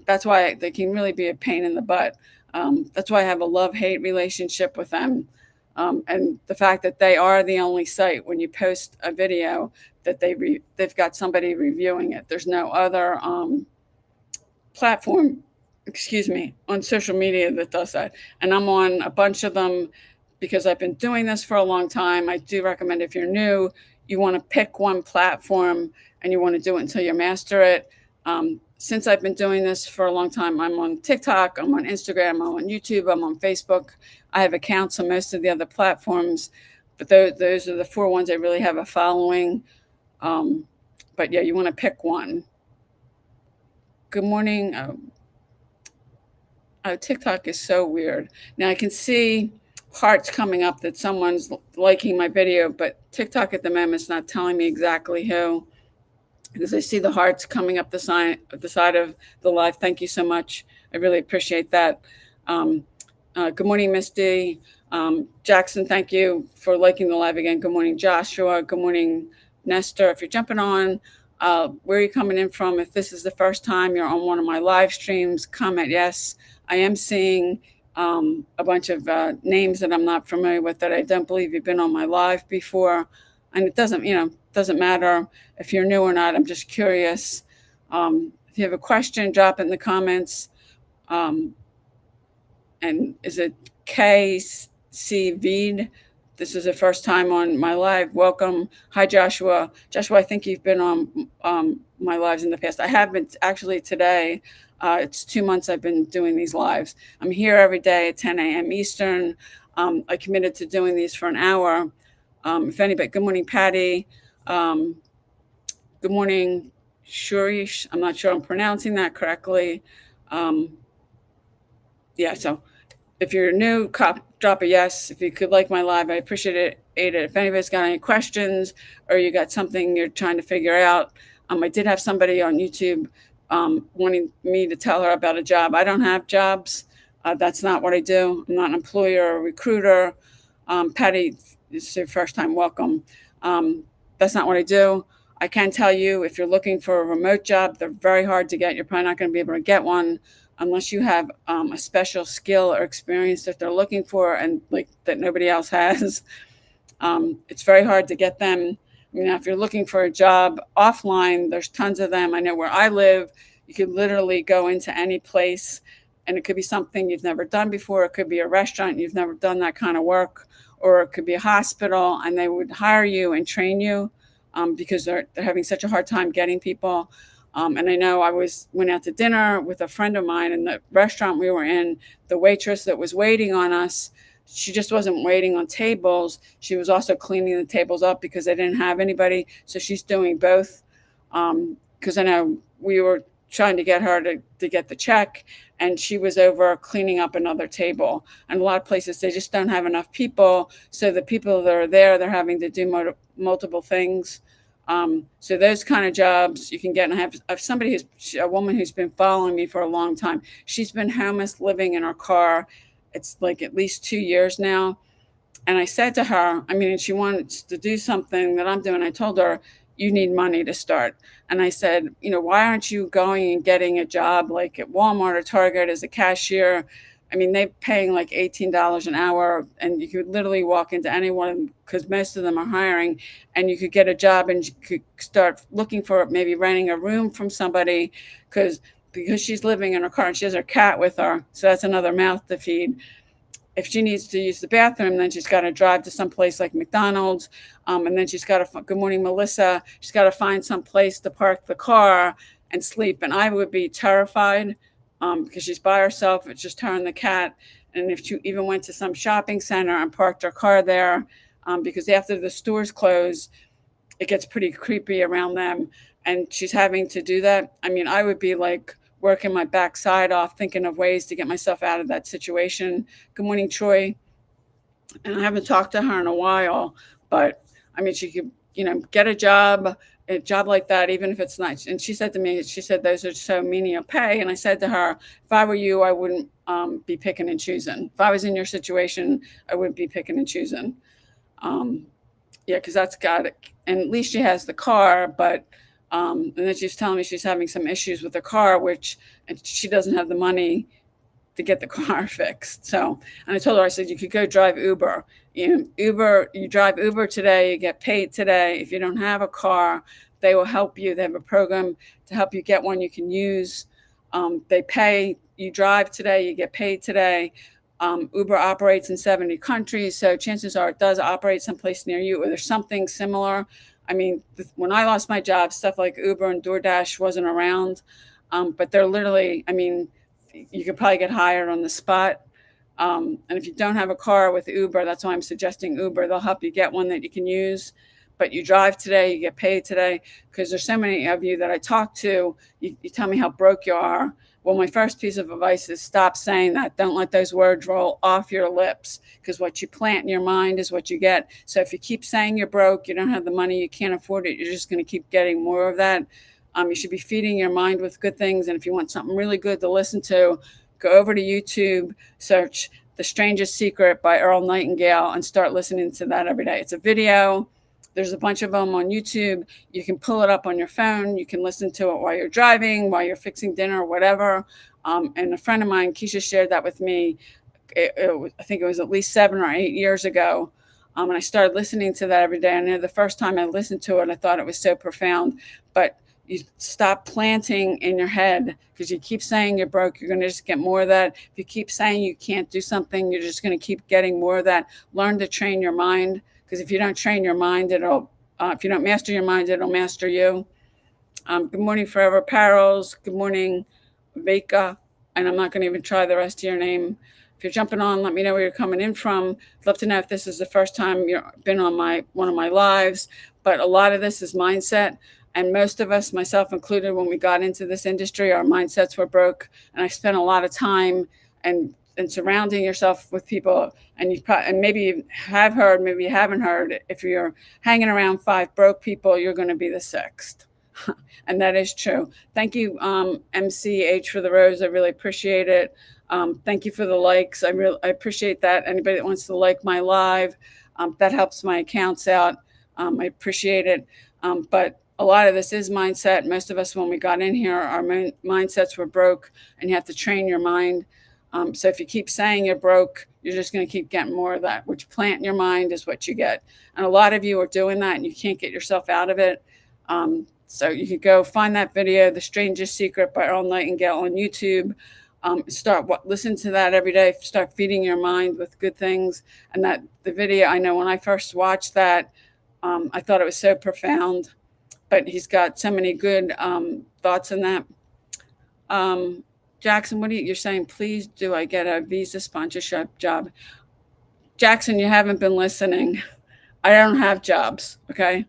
[SPEAKER 1] that's why they can really be a pain in the butt. That's why I have a love-hate relationship with them. And the fact that they are the only site when you post a video that they've got somebody reviewing it. There's no other platform, on social media that does that. And I'm on a bunch of them because I've been doing this for a long time. I do recommend, if you're new, you want to pick one platform and you want to do it until you master it. Since I've been doing this for a long time, I'm on TikTok, I'm on Instagram, I'm on YouTube, I'm on Facebook. I have accounts on most of the other platforms, but those are the 4 ones I really have a following. But yeah, you want to pick one. Good morning. TikTok is so weird. Now I can see hearts coming up that someone's liking my video, but TikTok at the moment is not telling me exactly who, because I see the hearts coming up the side of the live. Thank you so much. I really appreciate that. Good morning, Misty. Jackson, thank you for liking the live again. Good morning, Joshua. Good morning, Nestor. If you're jumping on, where are you coming in from? If this is the first time you're on one of my live streams, comment yes. I am seeing a bunch of names that I'm not familiar with, that I don't believe you've been on my live before. And it doesn't matter if you're new or not. I'm just curious. If you have a question, drop it in the comments. And is it KC Veed? This is the first time on my live. Welcome. Hi, Joshua. Joshua, I think you've been on my lives in the past. I haven't actually today. It's 2 months I've been doing these lives. I'm here every day at 10 a.m. Eastern. I committed to doing these for an hour. If anybody, good morning, Patty. Good morning, Shurish. I'm not sure I'm pronouncing that correctly. Yeah, so if you're new, drop a yes. If you could like my live, I appreciate it. If anybody's got any questions or you got something you're trying to figure out, I did have somebody on YouTube wanting me to tell her about a job. I don't have jobs. That's not what I do. I'm not an employer or a recruiter. Patty, this is your first time. Welcome. That's not what I do. I can tell you, if you're looking for a remote job, they're very hard to get. You're probably not going to be able to get one unless you have a special skill or experience that they're looking for, and like that nobody else has. It's very hard to get them. If you're looking for a job offline, there's tons of them. I know where I live, you could literally go into any place, and it could be something you've never done before. It could be a restaurant, you've never done that kind of work, or it could be a hospital, and they would hire you and train you because they're having such a hard time getting people. And I know I went out to dinner with a friend of mine, and the restaurant we were in, the waitress that was waiting on us, she just wasn't waiting on tables. She was also cleaning the tables up because they didn't have anybody. So she's doing both. Because I know we were trying to get her to get the check, and she was over cleaning up another table. And a lot of places, they just don't have enough people. So the people that are there, they're having to do multiple things. So those kind of jobs you can get. And I have a woman who's been following me for a long time. She's been homeless, living in her car. It's like at least 2 years now. And I said to her, and she wanted to do something that I'm doing. I told her, you need money to start. And I said, why aren't you going and getting a job like at Walmart or Target as a cashier? I mean, they're paying like $18 an hour, and you could literally walk into anyone because most of them are hiring, and you could get a job and you could start looking for maybe renting a room from somebody because she's living in her car and she has her cat with her. So that's another mouth to feed. If she needs to use the bathroom, then she's got to drive to some place like McDonald's, and then she's got to. Good morning, Melissa. She's got to find some place to park the car and sleep. And I would be terrified because she's by herself. It's just her and the cat. And if she even went to some shopping center and parked her car there, because after the stores close, it gets pretty creepy around them. And she's having to do that. I mean, I would be like working my backside off, thinking of ways to get myself out of that situation. Good morning, Troy. And I haven't talked to her in a while, but I mean, she could, get a job like that, even if it's nice. And she said to me, she said, those are so menial pay. And I said to her, if I were you, I wouldn't be picking and choosing. If I was in your situation, I wouldn't be picking and choosing. Um, yeah, because that's got it. And at least she has the car, but and then she's telling me she's having some issues with the car, which and she doesn't have the money to get the car fixed. So, and I told her, I said, you could go drive Uber. You drive Uber today, you get paid today. If you don't have a car, they will help you. They have a program to help you get one you can use. They pay, you drive today, you get paid today. Uber operates in 70 countries, so chances are it does operate someplace near you, or there's something similar. I mean, when I lost my job, stuff like Uber and DoorDash wasn't around, but they're literally, I mean, you could probably get hired on the spot. And if you don't have a car with Uber, that's why I'm suggesting Uber. They'll help you get one that you can use. But you drive today, you get paid today, because there's so many of you that I talk to. You tell me how broke you are. Well, my first piece of advice is stop saying that. Don't let those words roll off your lips, because what you plant in your mind is what you get. So if you keep saying you're broke, you don't have the money, you can't afford it, you're just going to keep getting more of that. You should be feeding your mind with good things. And if you want something really good to listen to, go over to YouTube, search The Strangest Secret by Earl Nightingale, and start listening to that every day. It's a video. There's a bunch of them on YouTube. You can pull it up on your phone. You can listen to it while you're driving, while you're fixing dinner, or whatever. And a friend of mine, Keisha, shared that with me. I think it was at least 7 or 8 years ago. And I started listening to that every day. And the first time I listened to it, I thought it was so profound. But you stop planting in your head, because you keep saying you're broke, you're going to just get more of that. If you keep saying you can't do something, you're just going to keep getting more of that. Learn to train your mind, because if you don't train your mind, if you don't master your mind, it'll master you. Good morning, Forever Apparels. Good morning, Veka. And I'm not going to even try the rest of your name. If you're jumping on, let me know where you're coming in from. I'd love to know if this is the first time you've been on one of my lives. But a lot of this is mindset. And most of us, myself included, when we got into this industry, our mindsets were broke. And I spent a lot of time and surrounding yourself with people. And maybe you have heard, maybe you haven't heard, if you're hanging around 5 broke people, you're going to be the 6th. And that is true. Thank you, MCH, for the rose. I really appreciate it. Thank you for the likes. I appreciate that. Anybody that wants to like my live, that helps my accounts out. I appreciate it. But a lot of this is mindset. Most of us, when we got in here, our mindsets were broke, and you have to train your mind. So if you keep saying you're broke, you're just going to keep getting more of that. What you plant in your mind is what you get. And a lot of you are doing that, and you can't get yourself out of it. So you could go find that video, The Strangest Secret by Earl Nightingale, on YouTube. Listen to that every day. Start feeding your mind with good things. And the video, I know when I first watched that, I thought it was so profound. But he's got so many good thoughts in that. Jackson, you're saying? Please, do I get a visa sponsorship job? Jackson, you haven't been listening. I don't have jobs. Okay,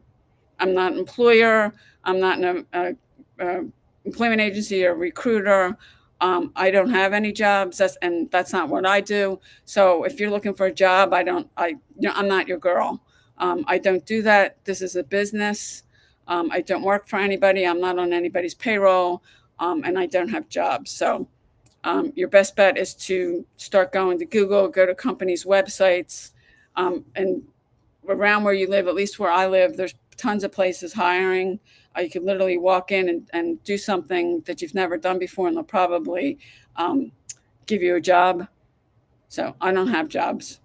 [SPEAKER 1] I'm not an employer. I'm not in a employment agency or recruiter. I don't have any jobs. That's not what I do. So if you're looking for a job, I'm not your girl. I don't do that. This is a business. I don't work for anybody. I'm not on anybody's payroll, and I don't have jobs. So your best bet is to start going to Google, go to companies' websites, and around where you live, at least where I live, there's tons of places hiring. You can literally walk in and do something that you've never done before, and they'll probably give you a job. So I don't have jobs.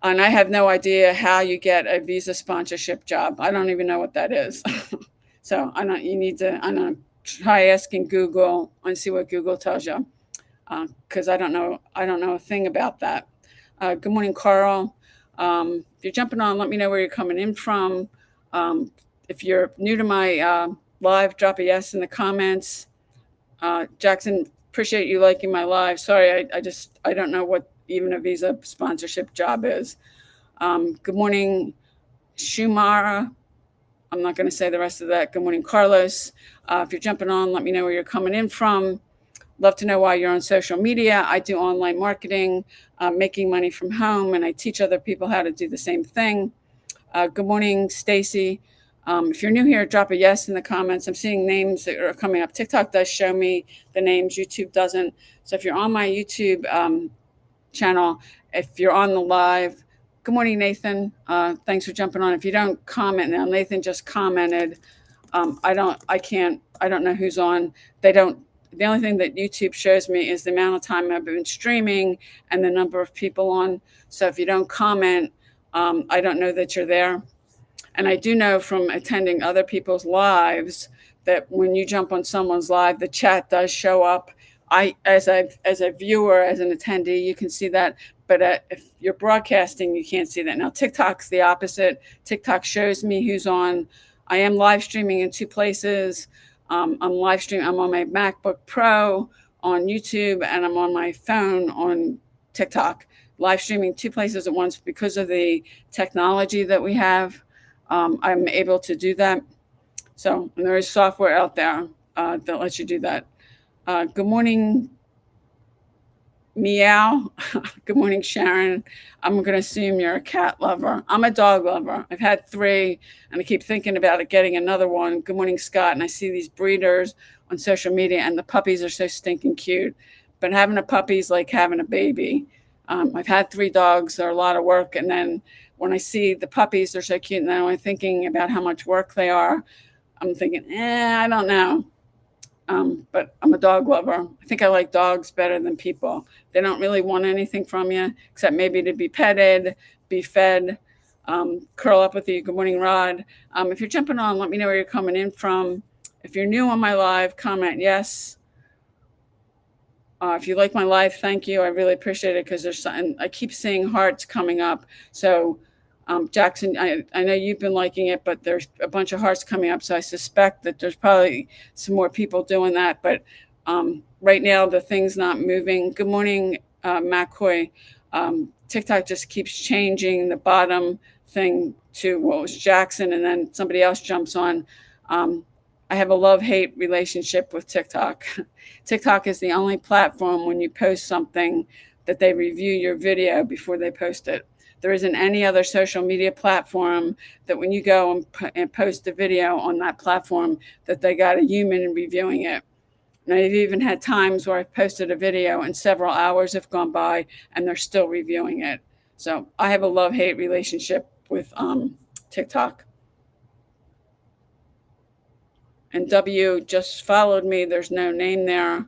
[SPEAKER 1] And I have no idea how you get a visa sponsorship job. I don't even know what that is. So you need to, try asking Google and see what Google tells you. Because I don't know a thing about that. Good morning, Carl. If you're jumping on, let me know where you're coming in from. If you're new to my live, drop a yes in the comments. Jackson, appreciate you liking my live. Sorry, I don't know what even a visa sponsorship job is. Good morning, Shumara. I'm not going to say the rest of that. Good morning, Carlos. If you're jumping on, let me know where you're coming in from. Love to know why you're on social media. I do online marketing, making money from home, and I teach other people how to do the same thing. Good morning, Stacy. If you're new here, drop a yes in the comments. I'm seeing names that are coming up. TikTok does show me the names, YouTube doesn't. So if you're on my YouTube channel, if you're on the live, good morning, Nathan. Thanks for jumping on. If you don't comment now, Nathan just commented. I don't know who's on. The only thing that YouTube shows me is the amount of time I've been streaming and the number of people on. So if you don't comment, I don't know that you're there. And I do know from attending other people's lives that when you jump on someone's live, the chat does show up. As a viewer, as an attendee, you can see that. But if you're broadcasting, you can't see that. Now, TikTok's the opposite. TikTok shows me who's on. I am live streaming in two places. I'm on my MacBook Pro on YouTube, and I'm on my phone on TikTok. Live streaming two places at once because of the technology that we have. I'm able to do that. So there is software out there that lets you do that. Good morning, Meow. Good morning, Sharon. I'm going to assume you're a cat lover. I'm a dog lover. I've had 3, and I keep thinking about it, getting another one. Good morning, Scott. And I see these breeders on social media, and the puppies are so stinking cute. But having a puppy is like having a baby. I've had 3 dogs. They're a lot of work. And then when I see the puppies, they're so cute. And then I'm thinking about how much work they are. I'm thinking, I don't know. But I'm a dog lover. I think I like dogs better than people. They don't really want anything from you except maybe to be petted, be fed, curl up with you. Good morning, Rod. If you're jumping on, let me know where you're coming in from. If you're new on my live, comment yes. If you like my live, thank you. I really appreciate it because there's something, I keep seeing hearts coming up. So Jackson, I know you've been liking it, but there's a bunch of hearts coming up. So I suspect that there's probably some more people doing that. But right now, the thing's not moving. Good morning, McCoy. TikTok just keeps changing the bottom thing to what was Jackson, and then somebody else jumps on. I have a love-hate relationship with TikTok. TikTok is the only platform when you post something that they review your video before they post it. There isn't any other social media platform that when you go and post a video on that platform that they got a human reviewing it. And I've even had times where I've posted a video and several hours have gone by and they're still reviewing it. So I have a love-hate relationship with TikTok. And W just followed me. There's no name there.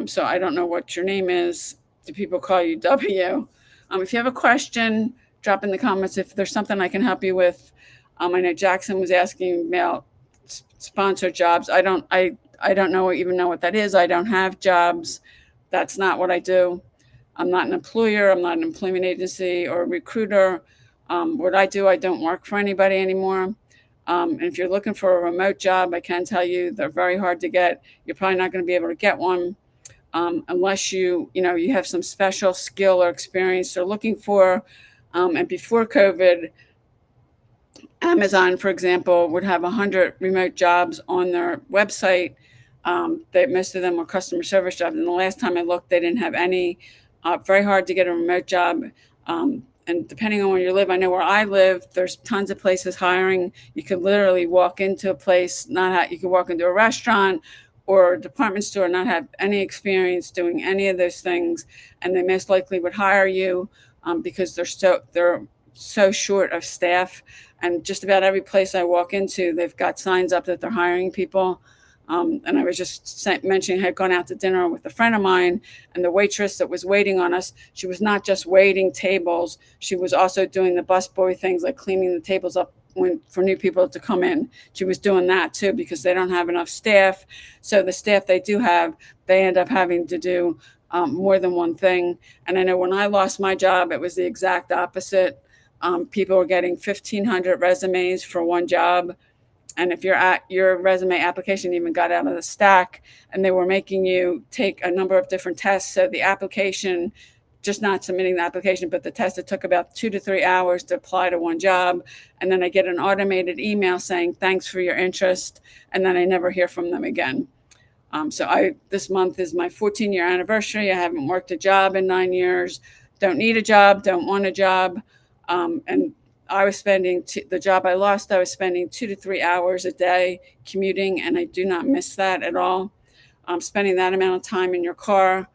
[SPEAKER 1] So I don't know what your name is. Do people call you W? If you have a question, drop in the comments. If there's something I can help you with. I know Jackson was asking about sponsored jobs. I don't even know what that is. I don't have jobs. That's not what I do. I'm not an employer. I'm not an employment agency or a recruiter. What I do, I don't work for anybody anymore. And if you're looking for a remote job, I can tell you they're very hard to get. You're probably not going to be able to get one. Unless you have some special skill or experience they're looking for. And before COVID, Amazon, for example, would have 100 remote jobs on their website. Most of them were customer service jobs. And the last time I looked, they didn't have any. Very hard to get a remote job. And depending on where you live, I know where I live, there's tons of places hiring. You could literally walk into a place, you could walk into a restaurant or a department store, not have any experience doing any of those things, and they most likely would hire you because they're so short of staff. And just about every place I walk into, they've got signs up that they're hiring people. And I was just mentioning I had gone out to dinner with a friend of mine, and the waitress that was waiting on us, she was not just waiting tables, she was also doing the busboy things like cleaning the tables up for new people to come in. She was doing that too because they don't have enough staff. So the staff they do have, they end up having to do more than one thing. And I know when I lost my job, it was the exact opposite. People were getting 1,500 resumes for one job, and if your resume application even got out of the stack, and they were making you take a number of different tests, so the application, just not submitting the application, but the test, it took about 2 to 3 hours to apply to one job. And then I get an automated email saying thanks for your interest, and then I never hear from them again. So this month is my 14-year anniversary. I haven't worked a job in 9 years. Don't need a job. Don't want a job. And I was spending the job I lost. I was spending 2 to 3 hours a day commuting, and I do not miss that at all. Spending that amount of time in your car,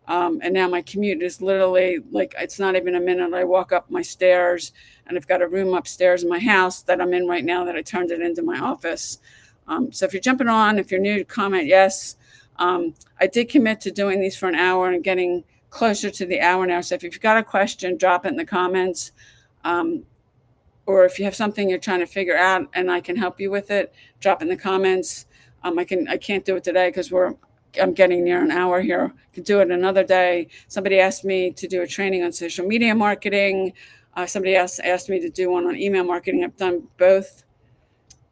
[SPEAKER 1] and now my commute is literally like it's not even a minute. I walk up my stairs, and I've got a room upstairs in my house that I'm in right now that I turned it into my office. So if you're jumping on, if you're new, comment yes. I did commit to doing these for an hour and getting closer to the hour now. So if you've got a question, drop it in the comments. Or if you have something you're trying to figure out and I can help you with it, drop in the comments. I can't do it today because I'm getting near an hour here. I could do it another day. Somebody asked me to do a training on social media marketing. Somebody else asked me to do one on email marketing. I've done both.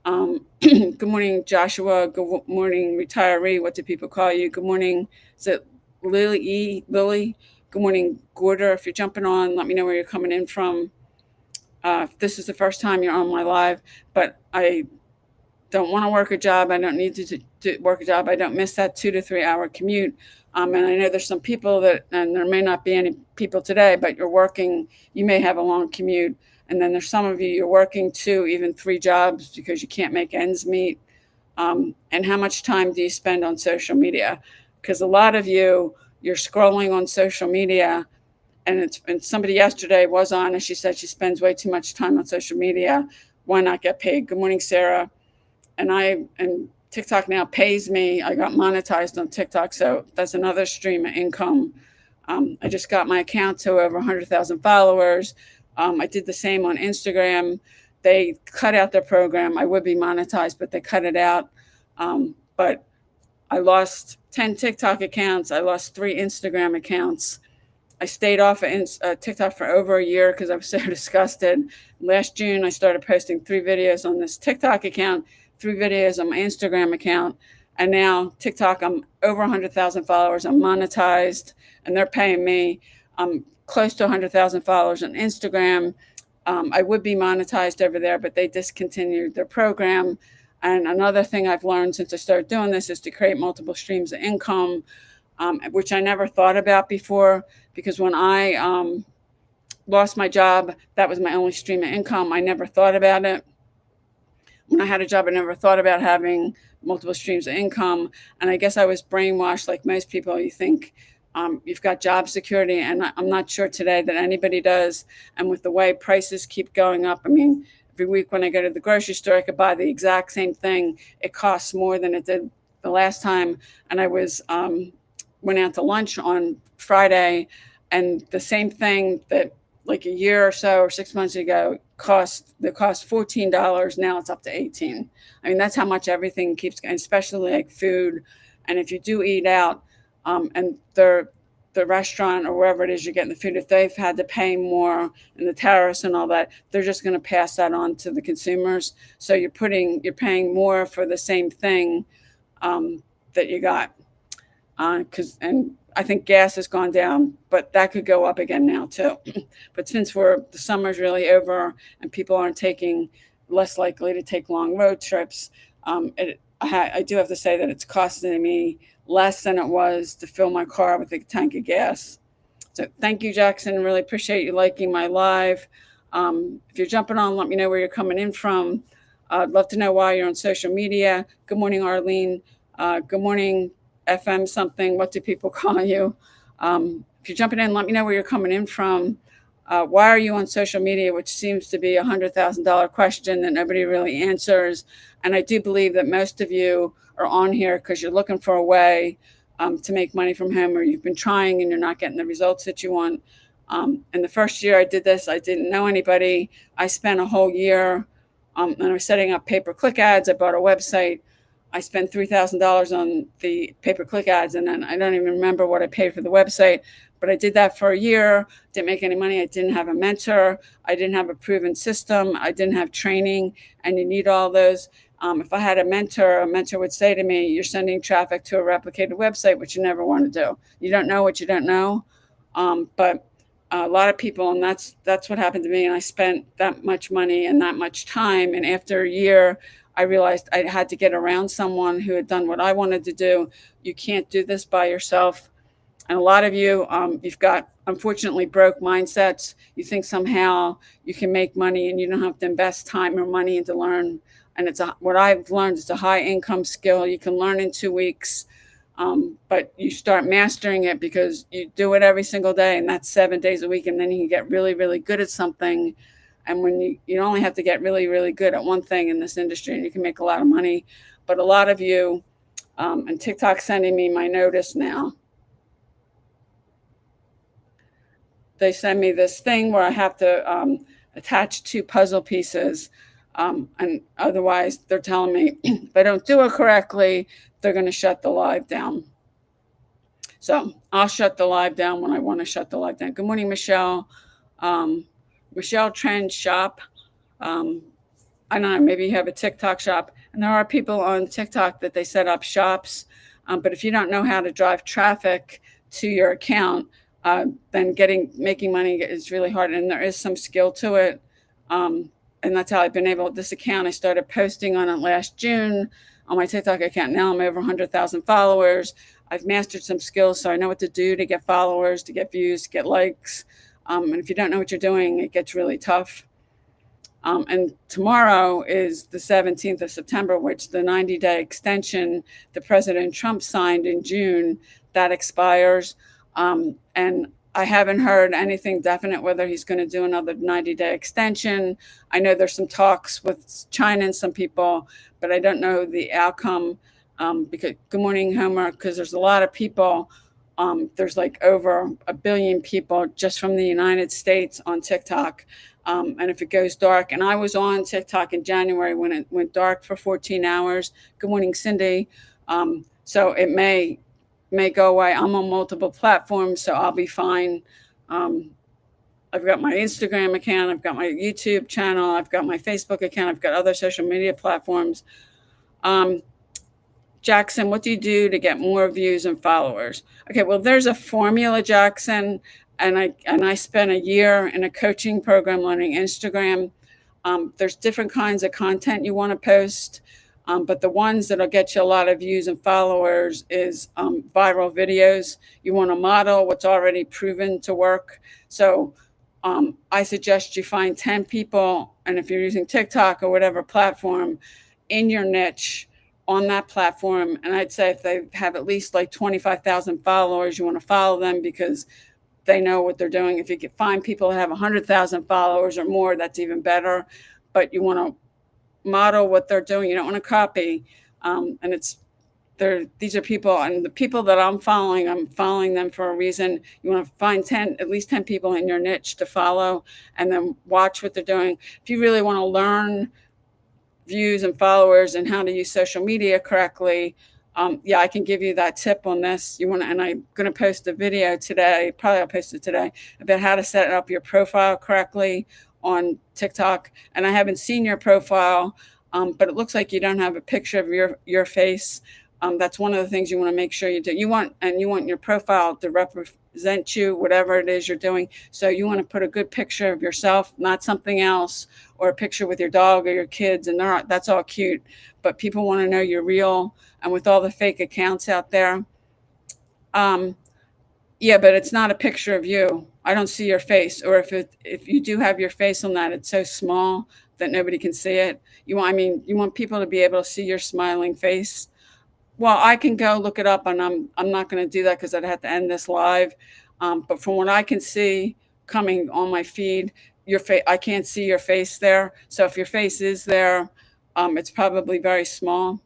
[SPEAKER 1] Good morning, Joshua. Good morning, retiree. What do people call you? Good morning. Is it Lily? Good morning, Gorder. If you're jumping on, let me know where you're coming in from. If this is the first time you're on my live, but I don't want to work a job. I don't need to work a job. I don't miss that 2 to 3 hour commute. And I know there's some people and there may not be any people today, but you're working, you may have a long commute. And then there's some of you're working 2, even 3 jobs because you can't make ends meet. And how much time do you spend on social media? Because a lot of you're scrolling on social media, and somebody yesterday was on and she said she spends way too much time on social media. Why not get paid? Good morning, Sarah. And TikTok now pays me. I got monetized on TikTok, so that's another stream of income. I just got my account to over 100,000 followers. I did the same on Instagram. They cut out their program. I would be monetized, but they cut it out. But I lost 10 TikTok accounts. I lost 3 Instagram accounts. I stayed off of TikTok for over a year because I was so disgusted. Last June, I started posting 3 videos on this TikTok account, 3 videos on my Instagram account. And now TikTok, I'm over 100,000 followers. I'm monetized, and they're paying me. I'm close to 100,000 followers on Instagram. I would be monetized over there, but they discontinued their program. And another thing I've learned since I started doing this is to create multiple streams of income, which I never thought about before, because when I lost my job, that was my only stream of income. I never thought about it. When I had a job, I never thought about having multiple streams of income. And I guess I was brainwashed like most people. You think you've got job security, and I'm not sure today that anybody does. And with the way prices keep going up, I mean, every week when I go to the grocery store, I could buy the exact same thing. It costs more than it did the last time. And I went out to lunch on Friday, and the same thing that like a year or so or 6 months ago cost $14. Now it's up to $18. I mean, that's how much everything keeps going, especially like food. And if you do eat out, and the restaurant or wherever it is you're getting the food, if they've had to pay more and the tariffs and all that, they're just going to pass that on to the consumers. So you're paying more for the same thing that you got. And I think gas has gone down, but that could go up again now too. But since the summer's really over and people aren't less likely to take long road trips, I do have to say that it's costing me less than it was to fill my car with a tank of gas. So thank you, Jackson. Really appreciate you liking my live. If you're jumping on, let me know where you're coming in from. I'd love to know why you're on social media. Good morning, Arlene. Good morning, FM something. What do people call you? If you're jumping in, let me know where you're coming in from. Why are you on social media, which seems to be $100,000 question that nobody really answers. And I do believe that most of you are on here because you're looking for a way to make money from home, or you've been trying and you're not getting the results that you want. And the first year I did this, I didn't know anybody. I spent a whole year and I was setting up pay-per-click ads. I bought a website. I spent $3,000 on the pay-per-click ads, and then I don't even remember what I paid for the website. But I did that for a year, didn't make any money. I didn't have a mentor. I didn't have a proven system. I didn't have training, and you need all those. If I had a mentor would say to me, you're sending traffic to a replicated website, which you never want to do. You don't know what you don't know. But a lot of people, and that's what happened to me. And I spent that much money and that much time. And after a year, I realized I had to get around someone who had done what I wanted to do. You can't do this by yourself. And a lot of you, you've got, unfortunately, broke mindsets. You think somehow you can make money and you don't have to invest time or money into learn. And what I've learned is a high income skill. You can learn in 2 weeks, but you start mastering it because you do it every single day, and that's 7 days a week. And then you can get really, really good at something. And when you only have to get really, really good at one thing in this industry, and you can make a lot of money. But a lot of you, and TikTok's sending me my notice now. They send me this thing where I have to attach 2 puzzle pieces. And otherwise, they're telling me if I don't do it correctly, they're going to shut the live down. So I'll shut the live down when I want to shut the live down. Good morning, Michelle. Michelle Trend Shop. I don't know, maybe you have a TikTok shop. And there are people on TikTok that they set up shops. But if you don't know how to drive traffic to your account, then making money is really hard. And there is some skill to it. And that's how I've been able, this account, I started posting on it last June on my TikTok account. Now I'm over 100,000 followers. I've mastered some skills, so I know what to do to get followers, to get views, to get likes. And if you don't know what you're doing, it gets really tough. And tomorrow is the 17th of September, which the 90-day extension that President Trump signed in June, that expires. And I haven't heard anything definite whether he's going to do another 90-day extension. I know there's some talks with China and some people, but I don't know the outcome. Because good morning, Homer, because there's a lot of people. There's like over 1 billion people just from the United States on TikTok. And if it goes dark, and I was on TikTok in January when it went dark for 14 hours. Good morning, Cindy. So it may go away. I'm on multiple platforms, so I'll be fine. I've got my Instagram account, I've got my YouTube channel, I've got my Facebook account, I've got other social media platforms. Jackson, what do you do to get more views and followers? Okay, well, there's a formula, Jackson, and I spent a year in a coaching program learning Instagram. There's different kinds of content you want to post. But the ones that'll get you a lot of views and followers is viral videos. You want to model what's already proven to work. So I suggest you find 10 people, and if you're using TikTok or whatever platform, in your niche on that platform. And I'd say if they have at least like 25,000 followers, you want to follow them because they know what they're doing. If you can find people that have 100,000 followers or more, that's even better. But you want to model what they're doing. You don't want to copy. And these are people, and the people that I'm following them for a reason. You want to find at least 10 people in your niche to follow, and then watch what they're doing. If you really want to learn views and followers and how to use social media correctly, I can give you that tip on this. And I'm going to post a video today, probably I'll post it today, about how to set up your profile correctly on TikTok. And I haven't seen your profile, but it looks like you don't have a picture of your face. That's one of the things you want to make sure you do. You want your profile to represent you, whatever it is you're doing. So you want to put a good picture of yourself, not something else, or a picture with your dog or your kids, and that's all cute. But people want to know you're real. And with all the fake accounts out there, but it's not a picture of you. I don't see your face. Or if you do have your face on that, it's so small that nobody can see it. You want people to be able to see your smiling face. Well, I can go look it up, and I'm not going to do that because I'd have to end this live. But from what I can see coming on my feed, I can't see your face there. So if your face is there, it's probably very small.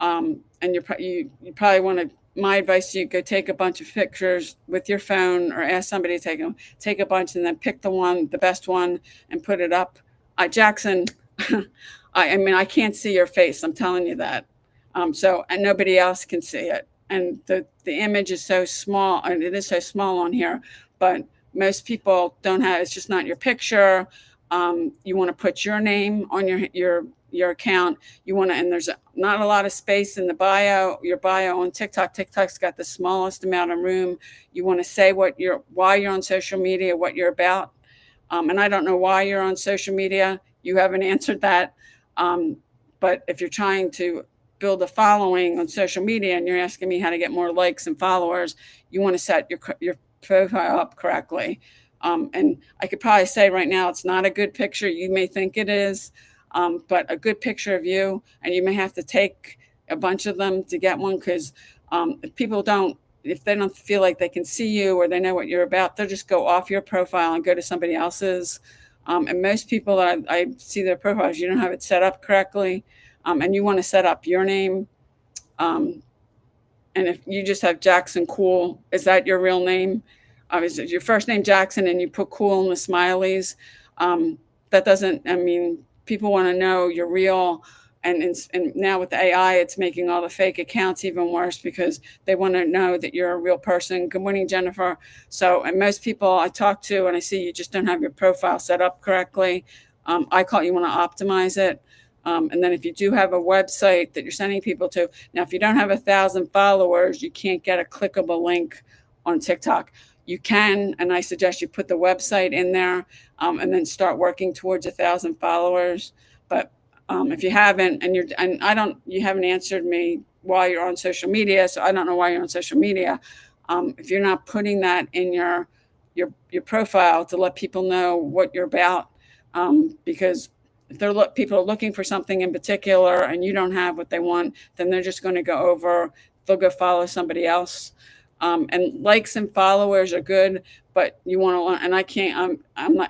[SPEAKER 1] And you probably want to. My advice to you: go take a bunch of pictures with your phone, or ask somebody to take them. Take a bunch, and then pick the best one, and put it up. Jackson, I mean, I can't see your face. I'm telling you that. And nobody else can see it. And the image is so small, and it is so small on here. But most people don't have. It's just not your picture. You want to put your name on your account. You want to, and there's not a lot of space in the bio. Your bio on TikTok. TikTok's got the smallest amount of room. You want to say why you're on social media, what you're about. And I don't know why you're on social media. You haven't answered that. But if you're trying to build a following on social media and you're asking me how to get more likes and followers, you want to set your profile up correctly. And I could probably say right now it's not a good picture. You may think it is, but a good picture of you, and you may have to take a bunch of them to get one, because if they don't feel like they can see you or they know what you're about, they'll just go off your profile and go to somebody else's. And most people that I see their profiles, you don't have it set up correctly. And you want to set up your name. And if you just have Jackson Cool, is that your real name? Is it your first name Jackson and you put cool in the smileys? That doesn't, I mean, people want to know you're real. And now with the AI, it's making all the fake accounts even worse, because they want to know that you're a real person. Good morning, Jennifer. So, and most people I talk to and I see you just don't have your profile set up correctly. I call it, you want to optimize it. And then if you do have a website that you're sending people to, now if you don't have 1,000 followers, you can't get a clickable link on TikTok. You can, and I suggest you put the website in there, and then start working towards 1,000 followers. But if you haven't, you haven't answered me why you're on social media, so I don't know why you're on social media. If you're not putting that in your profile to let people know what you're about, because if people are looking for something in particular and you don't have what they want, then they're just going to they'll go follow somebody else. And likes and followers are good, but you want to learn, and I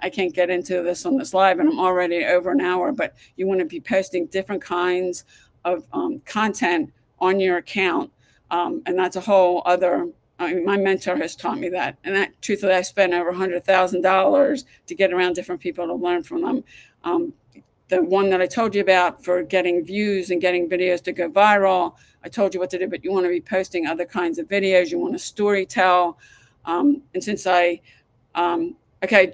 [SPEAKER 1] can't get into this on this live, and I'm already over an hour, but you want to be posting different kinds of content on your account. And that's a whole other, I mean, my mentor has taught me that. And that, truthfully, I spent over $100,000 to get around different people to learn from them. The one that I told you about for getting views and getting videos to go viral, I told you what to do, but you want to be posting other kinds of videos. You want to story tell. And since okay,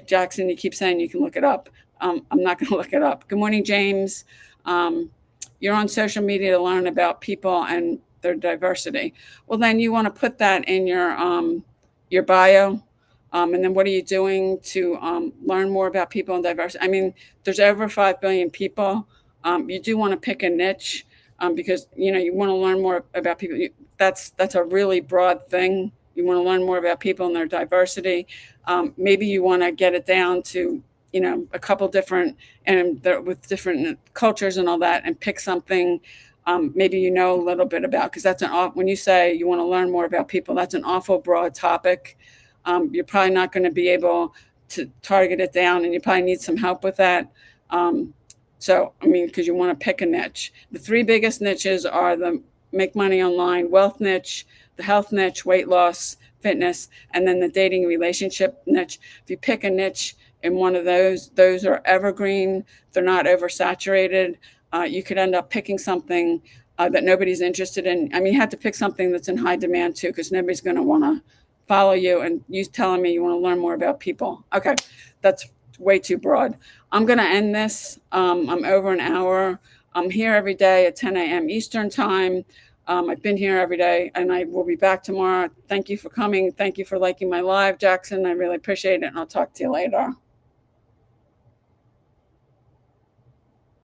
[SPEAKER 1] Jackson, you keep saying you can look it up. I'm not going to look it up. Good morning, James. You're on social media to learn about people and their diversity. Well, then you want to put that in your bio. And then what are you doing to learn more about people and diversity? I mean, there's over 5 billion people. You do want to pick a niche, because, you want to learn more about people. That's a really broad thing. You want to learn more about people and their diversity. Maybe you want to get it down to, a couple different, and with different cultures and all that, and pick something maybe a little bit about, because when you say you want to learn more about people, that's an awful broad topic. You're probably not going to be able to target it down, and you probably need some help with that. Because you want to pick a niche. The 3 biggest niches are the make money online wealth niche, the health niche, weight loss, fitness, and then the dating relationship niche. If you pick a niche in one of those are evergreen. They're not oversaturated. You could end up picking something that nobody's interested in. I mean, you have to pick something that's in high demand too, because nobody's going to want to follow you, and you telling me you want to learn more about people. Okay, that's way too broad. I'm going to end this. I'm over an hour. I'm here every day at 10 a.m. Eastern time. I've been here every day, and I will be back tomorrow. Thank you for coming. Thank you for liking my live, Jackson. I really appreciate it, and I'll talk to you later.